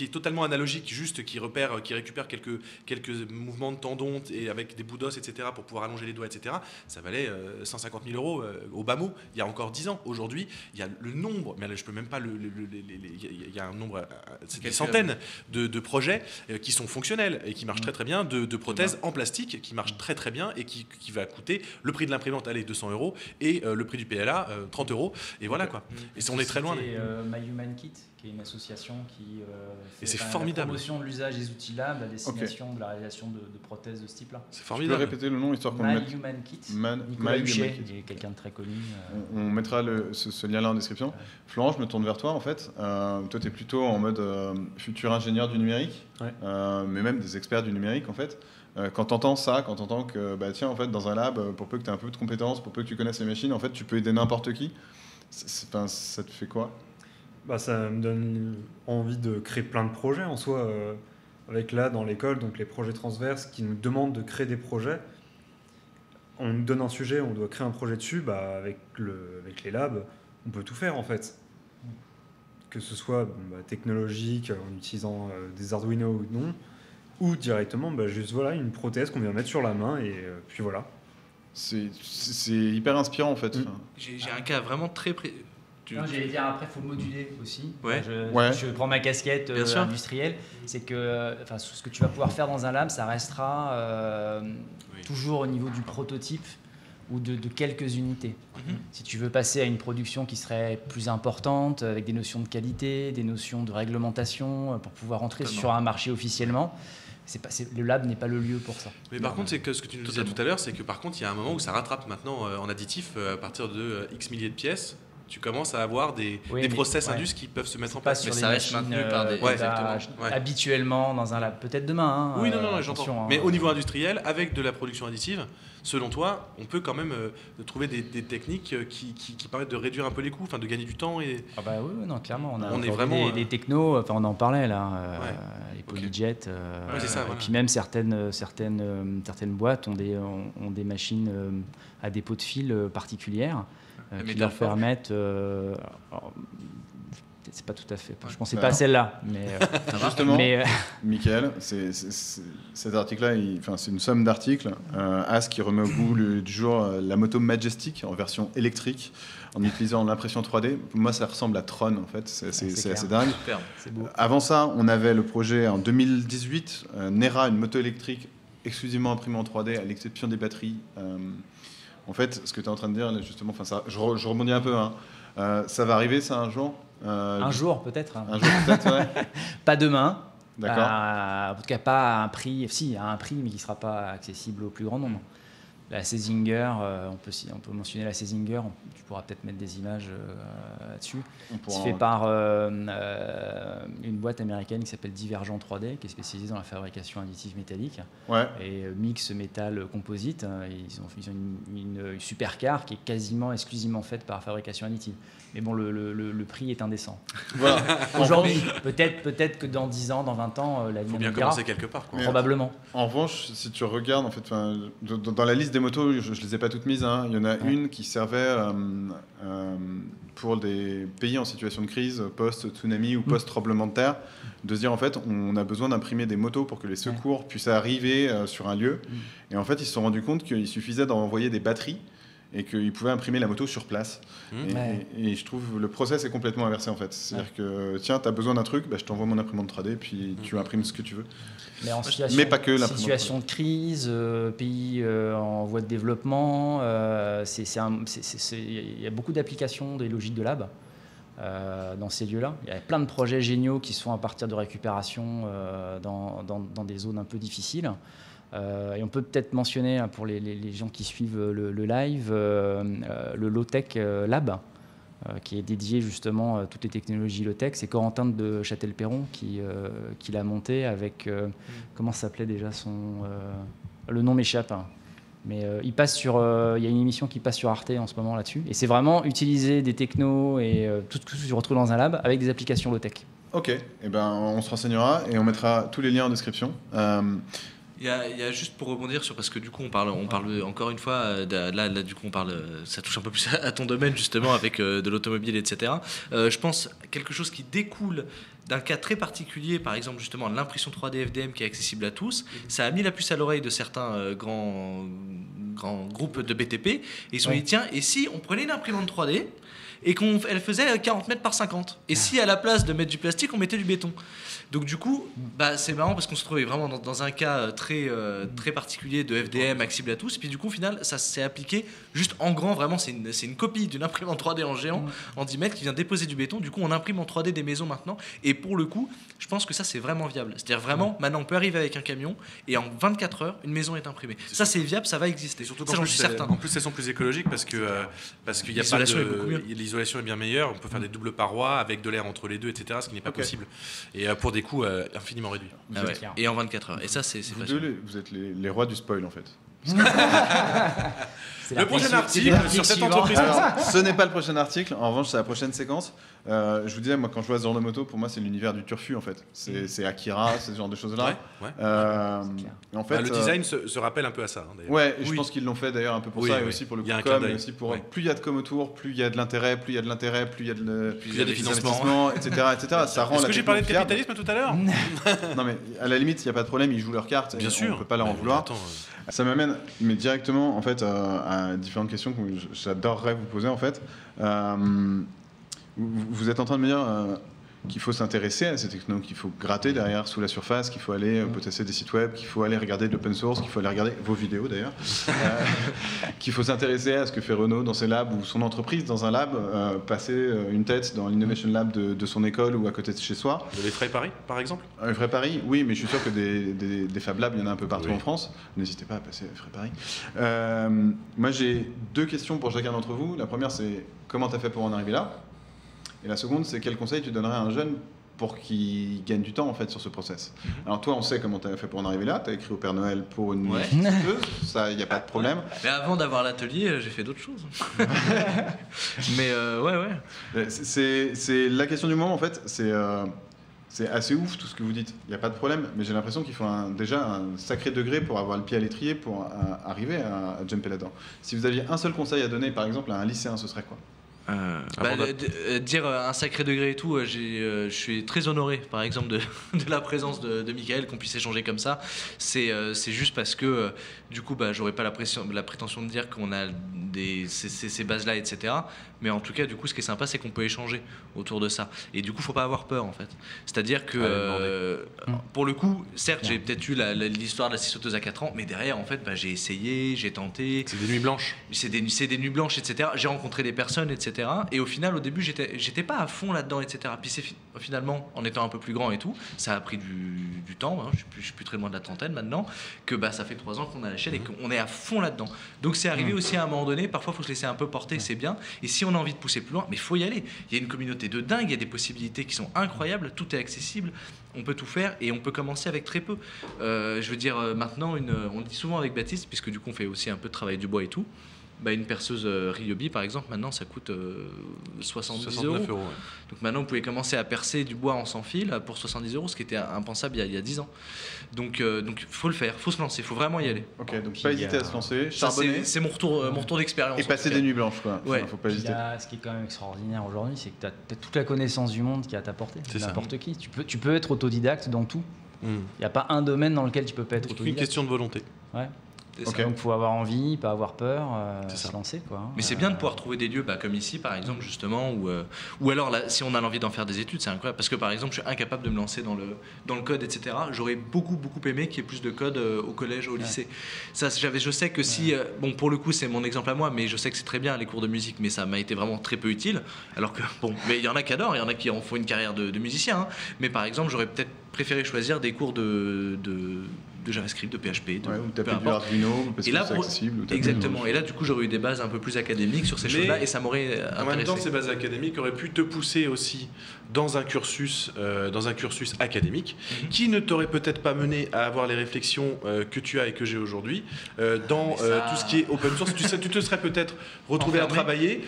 est totalement analogique, juste qui récupère quelques mouvements de tendons et avec des bouts d'os, etc. pour pouvoir allonger les doigts, etc. Ça valait 150 000 euros au bas mot il y a encore 10 ans. Aujourd'hui, il y a le nombre, mais je peux même pas il y a un nombre, c'est des centaines de projets qui sont fonctionnels et qui marchent très très bien, de prothèses en plastique qui marchent très très bien et qui va coûter le prix de l'imprimante, 200 euros et le prix du PLA, 30 euros. Et voilà quoi. Et on est très loin. My Human Kit, qui est une association qui fait la promotion de l'usage des outils Lab à destination de la réalisation de prothèses de ce type-là. C'est formidable. Tu peux répéter le nom histoire qu'on My le mette. Human Kit. Nicolas Huchet, qui est quelqu'un de très connu. On mettra ce lien-là en description. Florent, je me tourne vers toi en fait. Toi, tu es plutôt en mode futur ingénieur du numérique, mais même des experts du numérique en fait. Quand tu entends ça, quand tu entends que tiens, en fait, dans un lab, pour peu que tu aies un peu de compétences, pour peu que tu connaisses les machines, en fait, tu peux aider n'importe qui. Ça te fait quoi ? Ça me donne envie de créer plein de projets en soi. Avec là, dans l'école, donc les projets transverses qui nous demandent de créer des projets. On nous donne un sujet, on doit créer un projet dessus. Avec les labs, on peut tout faire en fait. Que ce soit technologique, en utilisant des Arduino ou non, ou directement juste une prothèse qu'on vient mettre sur la main et puis voilà. C'est hyper inspirant en fait. J'ai un cas vraiment très J'allais dire après, il faut moduler aussi. Je prends ma casquette industrielle. C'est que ce que tu vas pouvoir faire dans un lab, ça restera toujours au niveau du prototype ou de quelques unités. Si tu veux passer à une production qui serait plus importante, avec des notions de qualité, des notions de réglementation, pour pouvoir entrer sur un marché officiellement, le lab n'est pas le lieu pour ça. Mais par contre, c'est que ce que tu nous disais tout à l'heure, c'est que par contre, il y a un moment où ça rattrape maintenant en additif, à partir de X milliers de pièces, tu commences à avoir des process indus qui peuvent se mettre en place. Mais ça reste maintenu par des habituellement dans un lab. Peut-être demain. Oui, non, j'entends. Mais au niveau industriel, avec de la production additive, selon toi, on peut quand même trouver des techniques qui permettent de réduire un peu les coûts, de gagner du temps et... Oui, non, clairement. On est vraiment des technos, on en parlait là, les PolyJet. C'est ça, et puis même certaines boîtes ont des machines à dépôt de fil particulières. Qui leur permettent. C'est pas tout à fait. Je pensais pas à celle-là, mais justement, Michael, cet article-là, c'est une somme d'articles. As qui remet au goût du jour la moto Majestic en version électrique, en utilisant l'impression 3D. Moi, ça ressemble à Tron en fait. C'est assez dingue. Super, c'est beau. Avant ça, on avait le projet en 2018, Nera, une moto électrique exclusivement imprimée en 3D, à l'exception des batteries. En fait, ce que tu es en train de dire, justement, je rebondis un peu. Ça va arriver, ça, un jour Un jour, peut-être. Un jour, peut-être, ouais. Pas demain. D'accord. En tout cas, pas à un prix. Si, à un prix, mais qui ne sera pas accessible au plus grand nombre. La Seizinger, on peut mentionner la Seizinger, tu pourras peut-être mettre des images là-dessus. C'est fait par une boîte américaine qui s'appelle Divergent 3D, qui est spécialisée dans la fabrication additive métallique. Et mix métal composite. Ils ont une supercar qui est quasiment exclusivement faite par fabrication additive. Mais bon, le prix est indécent. Voilà. Aujourd'hui, peut-être que dans 10 ans, dans 20 ans, la vie faut bien commencer quelque part. Probablement. En revanche, si tu regardes, en fait, dans la liste des motos, je ne les ai pas toutes mises. Hein. Il y en a une qui servait pour des pays en situation de crise, post-tsunami ou post-tremblement de terre, de se dire en fait, on a besoin d'imprimer des motos pour que les secours puissent arriver sur un lieu. Et en fait, ils se sont rendus compte qu'il suffisait d'envoyer des batteries et qu'ils pouvaient imprimer la moto sur place. Et je trouve le process est complètement inversé en fait. C'est-à-dire que tiens, tu as besoin d'un truc, bah, je t'envoie mon imprimante 3D, puis tu imprimes ce que tu veux. Mais pas que l'imprimante. Situation de crise, pays en voie de développement, il y a beaucoup d'applications des logiques de lab dans ces lieux-là. Il y a plein de projets géniaux qui sont à partir de récupération dans des zones un peu difficiles. Et on peut peut-être mentionner pour les gens qui suivent le live le Low-Tech Lab qui est dédié justement à toutes les technologies low-tech. C'est Corentin de Châtel-Perron qui l'a monté avec comment s'appelait déjà le nom m'échappe, hein. Mais il y a une émission qui passe sur Arte en ce moment là-dessus, et c'est vraiment utiliser des technos et tout ce que tu retrouves dans un lab avec des applications low-tech. Ok, et ben on se renseignera et on mettra tous les liens en description. Il y a juste pour rebondir sur, parce que du coup on parle encore une fois là du coup on parle, ça touche un peu plus à ton domaine justement avec de l'automobile, etc. Je pense quelque chose qui découle d'un cas très particulier, par exemple justement l'impression 3D FDM qui est accessible à tous. Ça a mis la puce à l'oreille de certains grands groupes de BTP, et ils se sont dit tiens, et si on prenait une imprimante 3D et qu'elle faisait 40 mètres par 50, et si à la place de mettre du plastique on mettait du béton. Donc du coup, c'est marrant parce qu'on se trouvait vraiment dans un cas très particulier de FDM accessible à tous. Et puis du coup, au final, ça s'est appliqué juste en grand. Vraiment, c'est une copie d'une imprimante 3D en géant, en 10 mètres, qui vient déposer du béton. Du coup, on imprime en 3D des maisons maintenant. Et pour le coup, je pense que ça, c'est vraiment viable. C'est-à-dire vraiment, maintenant, on peut arriver avec un camion et en 24 heures, une maison est imprimée. Ça, c'est viable, ça va exister. Et surtout ça, j'en suis certain. En plus, elles sont plus écologiques parce qu'il y a pas l'isolation est bien meilleure. On peut faire des doubles parois avec de l'air entre les deux, etc. Ce qui n'est pas possible. Et pour des coûts infiniment réduits. Et en 24 heures. Et ça, c'est facile. Vous êtes les rois du spoil en fait. Le prochain article sur cette entreprise. Alors, ce n'est pas le prochain article, en revanche c'est la prochaine séquence. Je vous disais, moi quand je vois ce genre de moto, pour moi c'est l'univers du turfu en fait. C'est Akira, c'est ce genre de choses là. En fait, le design se rappelle un peu à ça. D'ailleurs. Ouais, je pense qu'ils l'ont fait d'ailleurs un peu pour ça, et aussi pour le coup mais aussi pour plus il y a de com autour, plus il y a de l'intérêt, plus il y a des financements, etc. Ça rend. Est-ce que j'ai parlé de capitalisme tout à l'heure? Non mais à la limite il n'y a pas de problème, ils jouent leurs cartes. Bien sûr, on peut pas leur en vouloir. Ça m'amène directement en fait à différentes questions que j'adorerais vous poser en fait. Vous êtes en train de me dire qu'il faut s'intéresser à ces technos, qu'il faut gratter derrière sous la surface, qu'il faut aller potasser des sites web, qu'il faut aller regarder de l'open source, qu'il faut aller regarder vos vidéos d'ailleurs, qu'il faut s'intéresser à ce que fait Renaud dans ses labs ou son entreprise dans un lab, passer une tête dans l'Innovation Lab de son école ou à côté de chez soi. Les Frais Paris par exemple? Les Frais Paris, oui, mais je suis sûr que des Fab Labs, il y en a un peu partout en France. N'hésitez pas à passer à Frais Paris. Moi j'ai deux questions pour chacun d'entre vous. La première c'est comment tu as fait pour en arriver là? Et la seconde, c'est quel conseil tu donnerais à un jeune pour qu'il gagne du temps en fait sur ce process. Alors toi, on sait comment tu as fait pour en arriver là. Tu as écrit au Père Noël pour une sauteuse, ça, il n'y a pas de problème. Mais avant d'avoir l'atelier, j'ai fait d'autres choses. Mais C'est la question du moment en fait. C'est assez ouf tout ce que vous dites. Il n'y a pas de problème, mais j'ai l'impression qu'il faut déjà un sacré degré pour avoir le pied à l'étrier pour arriver à jumper là-dedans. Si vous aviez un seul conseil à donner, par exemple, à un lycéen, ce serait quoi? Dire un sacré degré et tout, je suis très honoré par exemple de la présence de Michael, qu'on puisse échanger comme ça. C'est juste parce que du coup j'aurais pas la prétention de dire qu'on a ces bases là, etc. Mais en tout cas du coup ce qui est sympa c'est qu'on peut échanger autour de ça, et du coup faut pas avoir peur en fait. C'est à dire que pour le coup certes j'ai peut-être eu l'histoire de la scie sauteuse à 4 ans, mais derrière en fait j'ai essayé, j'ai tenté. C'est des nuits blanches, c'est des nuits blanches, etc. J'ai rencontré des personnes, etc. Et au final, au début, j'étais pas à fond là-dedans, etc. Puis finalement, en étant un peu plus grand et tout, ça a pris du temps. Hein, je suis plus très loin de la trentaine maintenant, que ça fait 3 ans qu'on a la chaîne et qu'on est à fond là-dedans. Donc c'est arrivé aussi à un moment donné. Parfois, il faut se laisser un peu porter, c'est bien. Et si on a envie de pousser plus loin, mais il faut y aller. Il y a une communauté de dingue, il y a des possibilités qui sont incroyables, tout est accessible, on peut tout faire et on peut commencer avec très peu. Je veux dire, maintenant, on le dit souvent avec Baptiste, puisque du coup, on fait aussi un peu de travail du bois et tout. Une perceuse Ryobi, par exemple, maintenant, ça coûte 70 euros. 69 €. Ouais. Donc maintenant, vous pouvez commencer à percer du bois en sans fil pour 70 €, ce qui était impensable il y a 10 ans. Donc faut le faire, faut se lancer, faut vraiment y aller. Ok, donc pas hésiter à se lancer, Ça, charbonner c'est mon retour d'expérience. et passer des nuits blanches, quoi. Ouais. Faut pas hésiter. Ce qui est quand même extraordinaire aujourd'hui, c'est que tu as toute la connaissance du monde qui est à ta portée. C'est ça. N'importe qui. Tu peux être autodidacte dans tout. Il n'y a pas un domaine dans lequel tu peux pas être C'est une autodidacte. question de volonté. Ouais. C'est Ok. ça. Donc il faut avoir envie, pas avoir peur, C'est ça. se lancer, quoi. Mais c'est bien de pouvoir trouver des lieux comme ici, par exemple, justement, ou alors là, si on a l'envie d'en faire des études, c'est incroyable. Parce que par exemple, je suis incapable de me lancer dans le code, etc. J'aurais beaucoup aimé qu'il y ait plus de code au collège, au lycée. Ça, je sais que si, pour le coup, c'est mon exemple à moi, mais je sais que c'est très bien les cours de musique, mais ça m'a été vraiment très peu utile. Alors que, mais il y en a qui adorent, il y en a qui en font une carrière de musicien. Hein. Mais par exemple, j'aurais peut-être préféré choisir des cours de JavaScript, de PHP, Ouais, ou peu taper du importe. Arduino parce Et que là, c'est accessible. ou taper- exactement. Et là, du coup, j'aurais eu des bases un peu plus académiques sur ces Mais choses-là et ça m'aurait En même temps, intéressé. ces bases académiques auraient pu te pousser aussi dans un cursus académique qui ne t'aurait peut-être pas mené à avoir les réflexions que tu as et que j'ai aujourd'hui dans Mais ça- tout ce qui est open source. Tu te serais peut-être retrouvé à Enfermé. travailler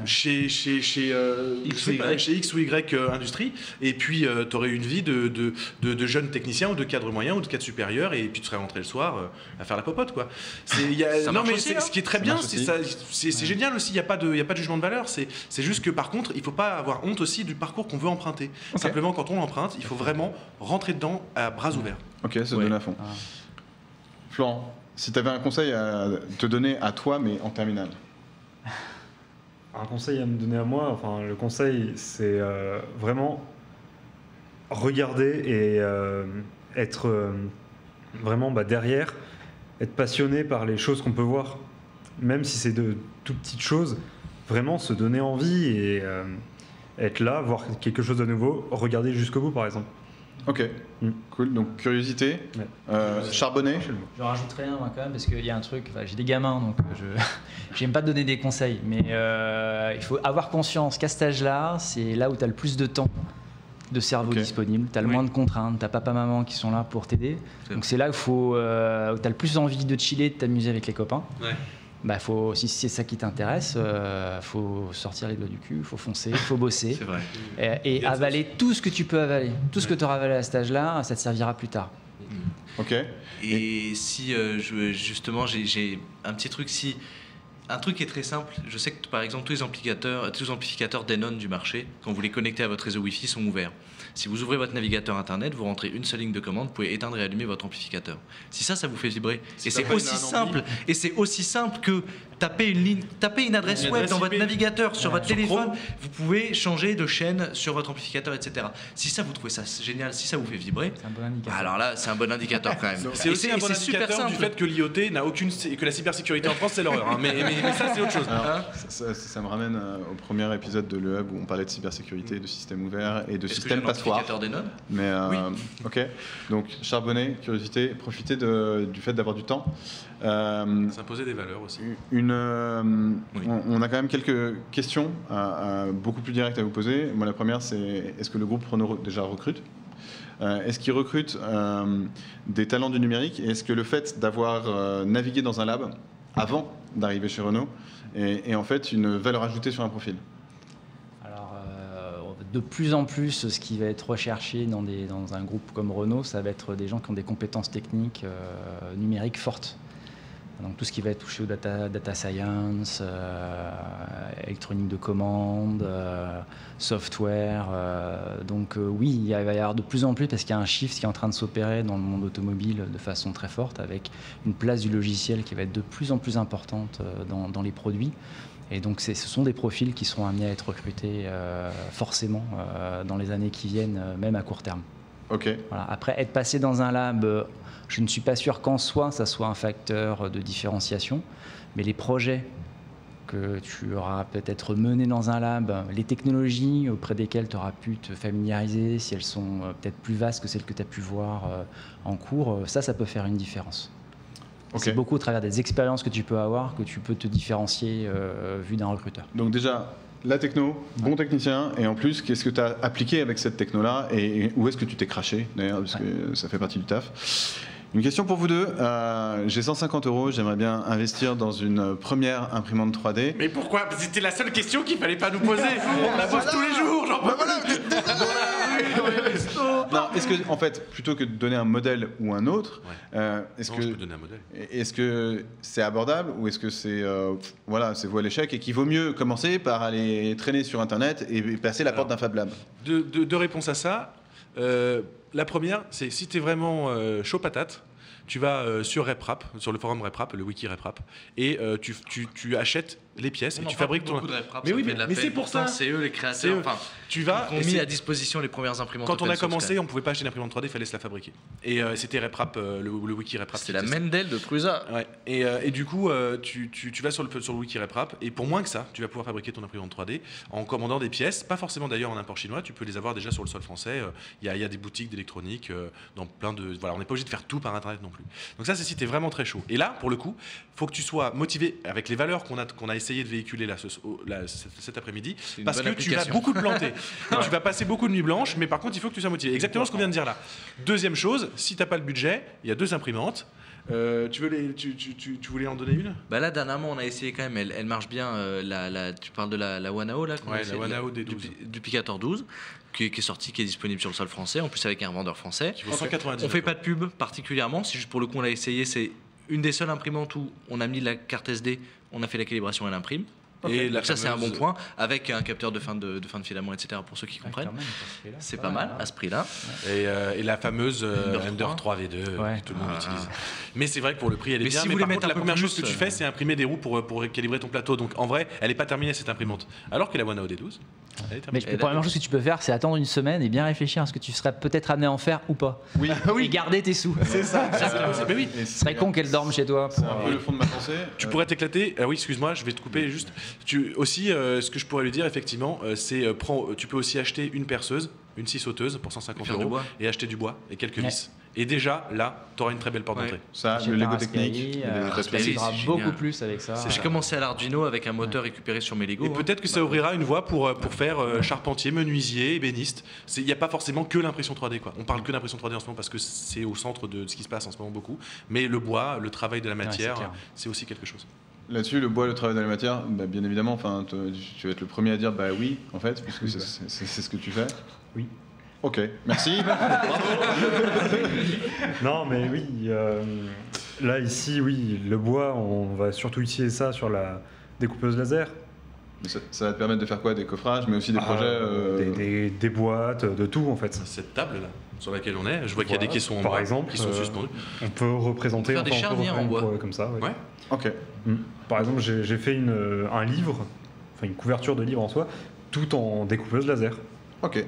chez X ou Y. chez X ou Y industrie, et puis tu aurais eu une vie de jeune technicien ou de cadre moyen ou de cadre supérieur, et puis tu serais rentré le soir à faire la popote, quoi. Ça Non, marche mais aussi, hein. ce qui est très Ça bien, marche c'est aussi. c'est génial aussi, il n'y a pas de jugement de valeur, c'est juste que par contre il faut pas avoir honte aussi du parcours qu'on veut emprunter. Simplement, quand on l'emprunte, il faut vraiment rentrer dedans à bras ouverts. Ok, se Ouais. donner à fond. Ah. Florent, si tu avais un conseil à te donner à toi, mais en terminale. Un conseil à me donner à moi, enfin le conseil c'est vraiment regarder et être vraiment derrière, être passionné par les choses qu'on peut voir, même si c'est de toutes petites choses, vraiment se donner envie et être là, voir quelque chose de nouveau, regarder jusqu'au bout par exemple. Ok, cool. Donc curiosité, Ouais. charbonner. Je rajouterais un moi, quand même parce qu'il y a un truc, j'ai des gamins donc j'aime pas donner des conseils, mais il faut avoir conscience qu'à cet âge-là, c'est là où tu as le plus de temps de cerveau Ok. disponible, tu as le moins de contraintes, tu as papa-maman qui sont là pour t'aider, donc c'est là où tu as le plus envie de chiller, de t'amuser avec les copains. Ouais. Si c'est ça qui t'intéresse, faut sortir les doigts du cul, faut foncer, faut bosser C'est vrai. et avaler tout ce que tu peux avaler. Tout ce que tu auras avalé à cet âge-là, ça te servira plus tard. Ok. Et si justement j'ai un petit truc, un truc qui est très simple, je sais que par exemple tous les amplificateurs Denon du marché, quand vous les connectez à votre réseau Wi-Fi, sont ouverts. Si vous ouvrez votre navigateur internet, vous rentrez une seule ligne de commande, vous pouvez éteindre et allumer votre amplificateur. Si ça vous fait vibrer, Si et t'as c'est pas aussi une simple, et c'est aussi simple que taper une adresse Une web adresse dans votre IP. navigateur, sur votre sur téléphone, Chrome. vous pouvez changer de chaîne sur votre amplificateur, etc. Si ça vous trouvez ça génial, si ça vous fait vibrer, C'est un bon indicateur. alors là c'est un bon indicateur quand même. C'est Et aussi un bon et c'est super indicateur du simple. fait que l'IoT n'a aucune, que la cybersécurité en France c'est l'horreur. Hein. Mais ça c'est autre chose. Alors, ça me ramène au premier épisode de Le Hub où on parlait de cybersécurité, de système ouvert et de Est-ce que j'ai système un passoire. amplificateur Denon? Mais Oui. ok, donc charbonner, curiosité, profiter du fait d'avoir du temps. S'imposer des valeurs aussi. Oui. On a quand même quelques questions beaucoup plus directes à vous poser. Moi, la première, c'est est-ce que le groupe Renault déjà recrute est-ce qu'il recrute des talents du numérique et est-ce que le fait d'avoir navigué dans un lab avant d'arriver chez Renault est en fait une valeur ajoutée sur un profil? Alors, de plus en plus, ce qui va être recherché dans un groupe comme Renault, ça va être des gens qui ont des compétences techniques numériques fortes. Donc tout ce qui va être touché au data science, électronique de commande, software. Oui, il va y avoir de plus en plus parce qu'il y a un shift qui est en train de s'opérer dans le monde automobile de façon très forte avec une place du logiciel qui va être de plus en plus importante dans les produits. Et donc ce sont des profils qui seront amenés à être recrutés forcément dans les années qui viennent, même à court terme. Ok. Voilà. Après, être passé dans un lab, je ne suis pas sûr qu'en soi, ça soit un facteur de différenciation, mais les projets que tu auras peut-être menés dans un lab, les technologies auprès desquelles tu auras pu te familiariser, si elles sont peut-être plus vastes que celles que tu as pu voir en cours, ça peut faire une différence. Ok. C'est beaucoup au travers des expériences que tu peux avoir que tu peux te différencier vu d'un recruteur. Donc déjà, la techno, bon technicien, et en plus, qu'est-ce que tu as appliqué avec cette techno-là et où est-ce que tu t'es craché, d'ailleurs, parce que ça fait partie du taf. Une question pour vous deux. J'ai 150 €, j'aimerais bien investir dans une première imprimante 3D. Mais pourquoi? C'était la seule question qu'il fallait pas nous poser. On la pose tous les jours, j'en peux Non, est-ce que, en fait, plutôt que de donner un modèle ou un autre, est-ce Non, que je peux donner un modèle. est-ce que c'est abordable ou est-ce que c'est voilà, c'est voué à l'échec et qu'il vaut mieux commencer par aller traîner sur Internet et passer la porte d'un Fab Lab? Deux réponses à ça. La première, c'est si tu es vraiment chaud patate, tu vas sur RepRap, sur le forum RepRap, le wiki RepRap, et tu achètes les pièces et tu fabriques ton. Mais oui, mais c'est pour ça. C'est eux les créateurs. Enfin, tu vas. Ils ont mis à disposition les premières imprimantes. Quand on a open source, commencé, on pouvait pas acheter une imprimante 3D, il fallait se la fabriquer. Et c'était RepRap, le wiki RepRap. C'était la Mendel de Prusa. Ouais. Et du coup, tu vas sur le wiki RepRap, et pour moins que ça, tu vas pouvoir fabriquer ton imprimante 3D en commandant des pièces, pas forcément d'ailleurs en import chinois, tu peux les avoir déjà sur le sol français. Il y a des boutiques d'électronique dans plein de. Voilà, on n'est pas obligé de faire tout par Internet non plus. Donc ça, c'est si tu es vraiment très chaud. Et là, pour le coup, faut que tu sois motivé avec les valeurs qu'on a essayé de véhiculer là, cet après-midi, parce que tu vas beaucoup te planter. Tu vas passer beaucoup de nuits blanches, mais par contre, il faut que tu sois motivé. Exactement ce qu'on vient de dire là. Deuxième chose, si tu n'as pas le budget, il y a 2 imprimantes. Tu voulais en donner une? Bah là, dernièrement, on a essayé quand même. Elle marche bien. Tu parles de la Wanao là? Ouais, la Wanao D12. Du Picator 12, qui est sorti, qui est disponible sur le sol français, en plus avec un vendeur français. Qui vaut 190. On fait pas de pub particulièrement. C'est juste pour le coup, on l'a essayé. C'est une des seules imprimantes où on a mis la carte SD, on a fait la calibration, elle imprime. Et donc ça, c'est un bon point, avec un capteur de fin de filament, etc. pour ceux qui comprennent. C'est pas mal à ce prix-là. Et la fameuse Ender 3V2 que tout le monde utilise. Mais c'est vrai que pour le prix, elle est bien. Si vous mais voulez par contre, mettre la un peu première plus, chose que tu fais, c'est imprimer des roues pour calibrer ton plateau. Donc en vrai, elle n'est pas terminée cette imprimante. Alors que la Wanao D12, elle est Mais terminée. la première chose que tu peux faire, c'est attendre une semaine et bien réfléchir à ce que tu serais peut-être amené à en faire ou pas. Oui, Et garder tes sous. C'est ça. Mais oui. Ce serait con qu'elle dorme chez toi. C'est un peu le fond de ma pensée. Tu pourrais t'éclater. Oui, excuse-moi, je vais te couper juste. Aussi, ce que je pourrais lui dire, effectivement, c'est tu peux aussi acheter une perceuse, une scie sauteuse pour 150 Faire du € bois. et acheter du bois et quelques vis. Et déjà, là, tu auras une très belle porte d'entrée. Ça, J'ai le un Lego Raspberry, technique, Raspberry, ça aidera c'est beaucoup génial. plus avec ça. J'ai commencé à l'Arduino avec un moteur récupéré sur mes Lego. Et peut-être que ça ouvrira une voie pour faire charpentier, menuisier, ébéniste. Il n'y a pas forcément que l'impression 3D, quoi. On parle que d'impression 3D en ce moment parce que c'est au centre de ce qui se passe en ce moment beaucoup. Mais le bois, le travail de la matière, clair. c'est aussi quelque chose. là-dessus, le bois, le travail de la matière, bah, bien évidemment, enfin, tu vas être le premier à dire bah oui, en fait, puisque c'est ce que tu fais. Oui. Ok, merci. Non, mais oui. Là, ici, oui, le bois, on va surtout utiliser ça sur la découpeuse laser. Mais ça va te permettre de faire quoi? Des coffrages, mais aussi des projets Des boîtes, de tout, en fait. Cette table-là, sur laquelle on est, je vois qu'il y a des Voilà. caissons en Par bois exemple, qui sont suspendus. On peut représenter On peut faire des charnières en bois. comme ça. Ouais. Ouais. Ok. Par exemple, j'ai fait un livre, enfin une couverture de livre en soi, tout en découpeuse laser. Ok.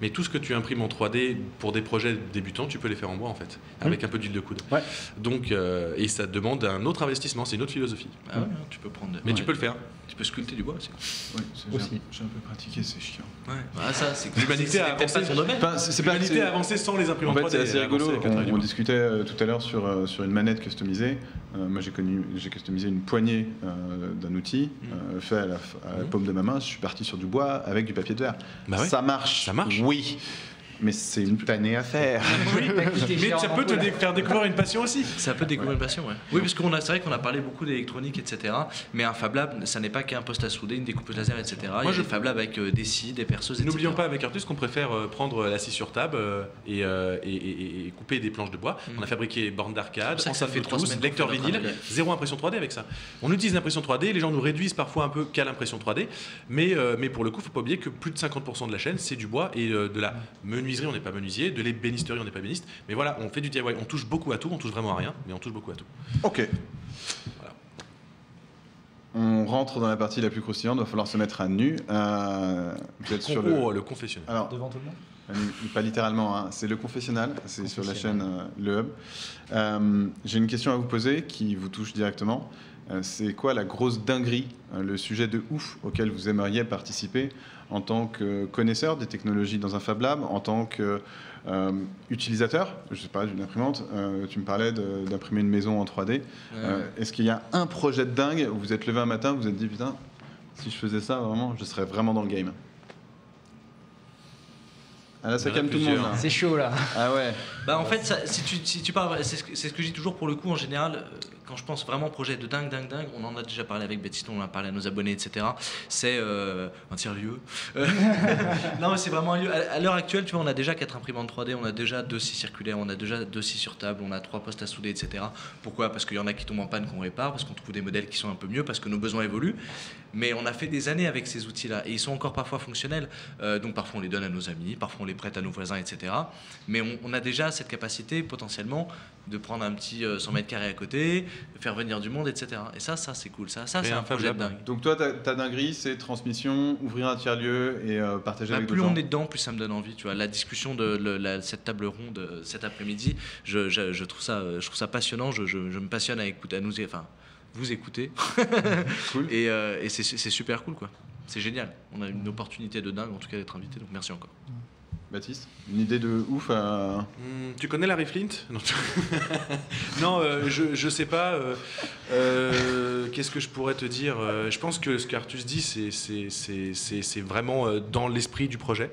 Mais tout ce que tu imprimes en 3D pour des projets débutants, tu peux les faire en bois en fait, avec un peu d'huile de coude. Ouais. Donc, et ça demande un autre investissement, c'est une autre philosophie. Ah ouais, tu peux prendre. Mais tu peux le faire. Tu peux sculpter du bois aussi. Oui, Aussi. j'ai un peu pratiqué, c'est chiant. Ouais. Ah, ça, c'est L'humanité a c'était peut-être avancé. pas son domaine. Enfin, c'est pas L'humanité a avancé sans les En imprimantes fait, 3D. c'est assez elle a avancé rigolo. avec la taille du On bois. discutait tout à l'heure sur une manette customisée. Moi, j'ai customisé une poignée d'un outil fait à la paume de ma main. Je suis parti sur du bois avec du papier de verre. Bah ouais. Ça marche. Ça marche. Oui. Mais c'est une tannée à faire. Mais ça peut te faire découvrir une passion aussi. Ça peut découvrir une passion, ouais. Oui, parce c'est vrai qu'on a parlé beaucoup d'électronique, etc. Mais un Fab Lab, ça n'est pas qu'un poste à souder, une découpeuse laser, etc. Il y a des Fab Labs avec des scies, des perceuses, etc. N'oublions pas avec Artus qu'on préfère prendre la scie sur table et couper des planches de bois. On a fabriqué borne d'arcade, C'est pour ça que ça fait 3 Bluetooth, semaines lecteur qu'on fait vinyle, notre zéro impression 3D avec ça. On utilise l'impression 3D, les gens nous réduisent parfois un peu qu'à l'impression 3D, mais pour le coup, faut pas oublier que plus de 50% de la chaîne c'est du bois et de la menuiserie, on n'est pas menuisier, de l'ébénisterie, on n'est pas ébéniste, mais voilà, on fait du DIY, on touche beaucoup à tout, on touche vraiment à rien, mais on touche beaucoup à tout. Ok. Voilà. On rentre dans la partie la plus croustillante. Il va falloir se mettre à nu. Vous êtes sur Le confessionnal. Alors, Devant tout le monde. pas littéralement, hein, c'est le confessionnal, c'est sur la chaîne Le Hub. J'ai une question à vous poser qui vous touche directement. C'est quoi la grosse dinguerie, le sujet de ouf auquel vous aimeriez participer en tant que connaisseur des technologies dans un Fab Lab, en tant que utilisateur, je sais pas, d'une imprimante. Tu me parlais d'imprimer une maison en 3D. Est-ce qu'il y a un projet de dingue où vous êtes levé un matin, vous vous êtes dit putain, si je faisais ça vraiment, je serais vraiment dans le game? Ah là, ça calme tout le monde. Là. C'est chaud là. Ah ouais. Bah en fait, ça, si tu parles, c'est ce que je dis toujours pour le coup en général, quand je pense vraiment projet de dingue, on en a déjà parlé avec Baptiste, on en a parlé à nos abonnés, etc. C'est un tiers-lieu. Non, mais c'est vraiment un lieu. À l'heure actuelle, tu vois, on a déjà 4 imprimantes 3D, on a déjà 2 scies circulaires, on a déjà 2 scies sur table, on a 3 postes à souder, etc. Pourquoi ? Parce qu'il y en a qui tombent en panne qu'on répare, parce qu'on trouve des modèles qui sont un peu mieux, parce que nos besoins évoluent. Mais on a fait des années avec ces outils-là et ils sont encore parfois fonctionnels. Donc parfois on les donne à nos amis, parfois on les prête à nos voisins, etc. Mais on a déjà cette capacité potentiellement de prendre un petit 100 mètres carrés à côté, de faire venir du monde, etc. Et ça c'est cool. Ça c'est un projet de dingue. Donc toi, ta dinguerie, c'est transmission, ouvrir un tiers-lieu et partager avec d'autres gens. Plus on est dedans, plus ça me donne envie. Tu vois, la discussion de cette table ronde cet après-midi, je trouve ça passionnant. Je me passionne à écouter, vous écoutez. Cool. Et c'est super cool, quoi. C'est génial. On a une opportunité de dingue, en tout cas, d'être invité. Donc merci encore. Baptiste, une idée de ouf à... Tu connais Larry Flint ? Non, non je sais pas. Qu'est-ce que je pourrais te dire ? Je pense que ce qu'Artus dit, c'est vraiment dans l'esprit du projet.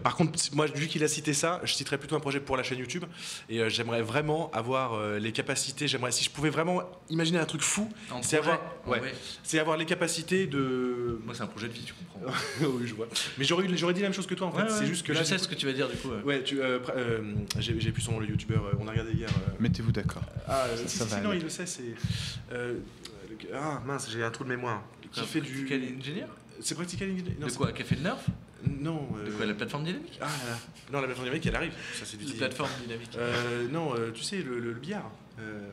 Par contre, moi, vu qu'il a cité ça, je citerais plutôt un projet pour la chaîne YouTube. Et j'aimerais vraiment avoir les capacités. Si je pouvais vraiment imaginer un truc fou, c'est avoir les capacités de... Moi, c'est un projet de vie, tu comprends. Oui, je vois. Mais j'aurais dit la même chose que toi, en fait. Ouais, c'est juste que je là, sais ce que tu vas dire, du coup. Ouais, j'ai plus son nom, le youtubeur. On a regardé hier. Mettez-vous d'accord. Non, il le sait, c'est. Mince, j'ai un trou de mémoire. Qui fait du. Practical Engineer ? C'est Practical Engineer. De quoi ? Qui a fait le Nerf ? Non. De quoi ? La plateforme dynamique ? Ah là là. Non, la plateforme dynamique, elle arrive. Ça, c'est du plateforme dynamique. Non, tu sais, le billard.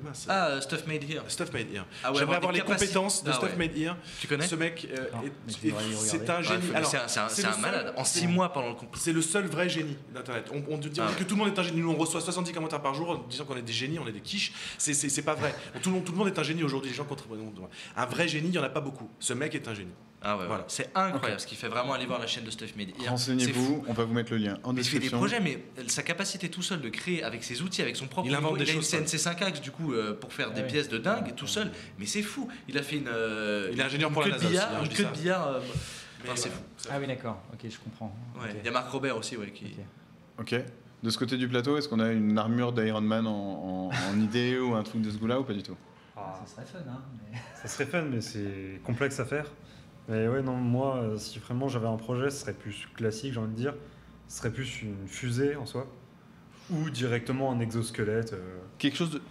Mince. Stuff Made Here. Stuff Made Here. Ah ouais, j'aimerais avoir les compétences de Stuff ouais. Made Here. Tu connais ? Ce mec, c'est un Ouais, génie. c'est un malade. En 6 mois pendant le concours. C'est le seul vrai génie d'Internet. On te dit que tout le monde est un génie. Nous, on reçoit 70 commentaires par jour en disant qu'on est des génies, on est des quiches. C'est pas vrai. Tout le monde est un génie aujourd'hui. Les gens un vrai génie, il n'y en a pas beaucoup. Ce mec est un génie. Ah ouais, voilà. C'est incroyable ce qu'il fait. Vraiment, aller voir la chaîne de Stuff Made Here. Renseignez-vous, on va vous mettre le lien en description. Il fait des projets, mais sa capacité tout seul de créer avec ses outils, avec son propre. Il invente des choses. choses. Il a une CNC 5 axes du coup pour faire des pièces de dingue tout seul. Mais c'est fou. Il a fait une. Il est ingénieur pour la NASA. Une queue de billard. C'est fou. Ah oui, d'accord. Ok, je comprends. Ouais. Il y a Marc Robert aussi, qui. Ok. De ce côté du plateau, est-ce qu'on a une armure d'Iron Man en idée ou un truc de ce goût-là ou pas du tout ? Ça serait fun, hein. Ça serait fun, mais c'est complexe à faire. Mais ouais, non, moi, si vraiment j'avais un projet, ce serait plus classique, j'ai envie de dire. Ce serait plus une fusée en soi, ou directement un exosquelette. Quelque chose de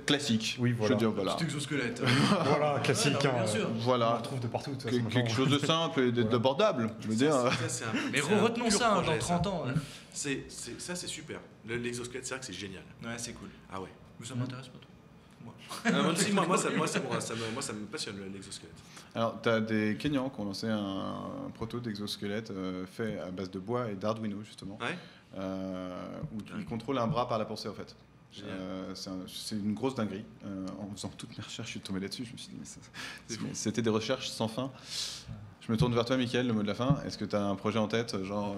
classique. Oui, voilà. Je veux dire, voilà. Petit exosquelette. Voilà, classique. Ouais, non, bien sûr. On Voilà. le trouve de partout. De toute façon, Quelque chose de simple et d'abordable. Je veux dire. Mais retenons ça dans 30 ans. Ça, c'est super. L'exosquelette, c'est vrai que c'est génial. Ouais, c'est cool. Ah ouais. Mais ça m'intéresse pas trop. Moi, ça me passionne l'exosquelette. Alors, tu as des Kenyans qui ont lancé un proto d'exosquelette fait à base de bois et d'Arduino, justement. Ouais. Où ils contrôlent un bras par la pensée, en fait. C'est une grosse dinguerie. En faisant toutes mes recherches, je suis tombé là-dessus. Je me suis dit, mais c'était des recherches sans fin. Je me tourne vers toi, Mickaël, le mot de la fin. Est-ce que tu as un projet en tête, genre,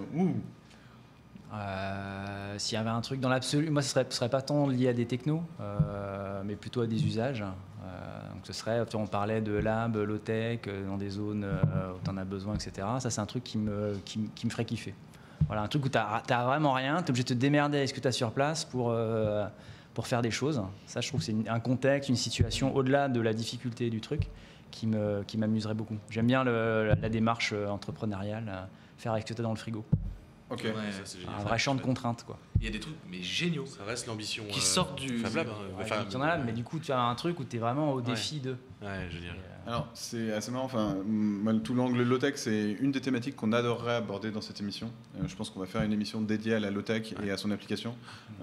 S'il y avait un truc dans l'absolu, moi ce serait pas tant lié à des technos, mais plutôt à des usages. Donc ce serait, on parlait de lab, low-tech, dans des zones où tu en as besoin, etc. Ça c'est un truc qui me ferait kiffer. Voilà, un truc où tu n'as vraiment rien, tu es obligé de te démerder avec ce que tu as sur place pour faire des choses. Ça je trouve que c'est un contexte, une situation au-delà de la difficulté du truc qui m'amuserait beaucoup. J'aime bien la démarche entrepreneuriale, faire avec ce que tu as dans le frigo. Ok. Ouais, c'est Un vrai champ de contraintes, quoi. Il y a des trucs mais géniaux Ça reste l'ambition qui sortent du Fab Lab. Tu en as là, mais du coup tu as un truc où tu es vraiment au défi de. Ouais, je veux dire. Alors, c'est assez marrant. Enfin, moi, tout l'angle low-tech, c'est une des thématiques qu'on adorerait aborder dans cette émission. Je pense qu'on va faire une émission dédiée à la low-tech et à son application.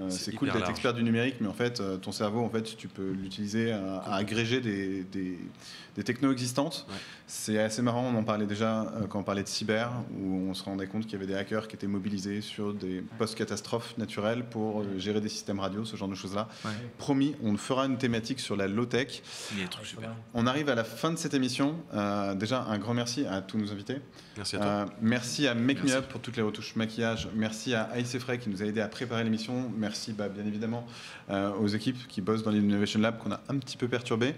C'est cool d'être expert du numérique, mais en fait, ton cerveau, en fait, tu peux l'utiliser à agréger des technos existantes. Ouais. C'est assez marrant. On en parlait déjà quand on parlait de cyber, où on se rendait compte qu'il y avait des hackers qui étaient mobilisés sur des post-catastrophes naturelles pour gérer des systèmes radio, ce genre de choses-là. Ouais. Promis, on fera une thématique sur la low-tech. Il y a des trucs super. On arrive à la fin de cette émission. Déjà, un grand merci à tous nos invités. Merci à toi. Merci à Make Me Up pour toutes les retouches maquillage. Merci à Aïs Frey qui nous a aidé à préparer l'émission. Merci bien évidemment aux équipes qui bossent dans l'Innovation Lab qu'on a un petit peu perturbé.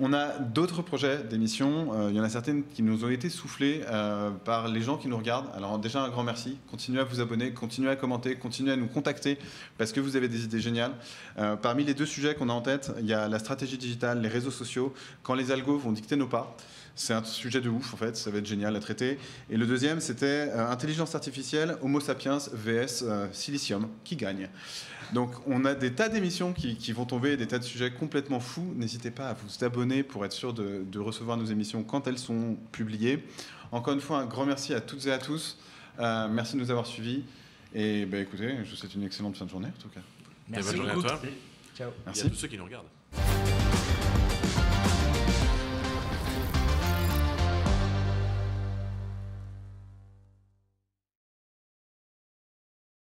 On a d'autres projets d'émissions. Il y en a certaines qui nous ont été soufflées par les gens qui nous regardent. Alors déjà, un grand merci. Continuez à vous abonner, continuez à commenter, continuez à nous contacter parce que vous avez des idées géniales. Parmi les 2 sujets qu'on a en tête, il y a la stratégie digitale, les réseaux sociaux, quand les algos vont dicter nos pas. C'est un sujet de ouf, en fait, ça va être génial à traiter. Et le deuxième, c'était intelligence artificielle, Homo sapiens vs silicium, qui gagne. Donc on a des tas d'émissions qui vont tomber, des tas de sujets complètement fous. N'hésitez pas à vous abonner pour être sûr de recevoir nos émissions quand elles sont publiées. Encore une fois, un grand merci à toutes et à tous. Merci de nous avoir suivis. Et écoutez, je vous souhaite une excellente fin de journée, en tout cas. Merci Bonne journée à toi. Ciao. Et à tous ceux qui nous regardent.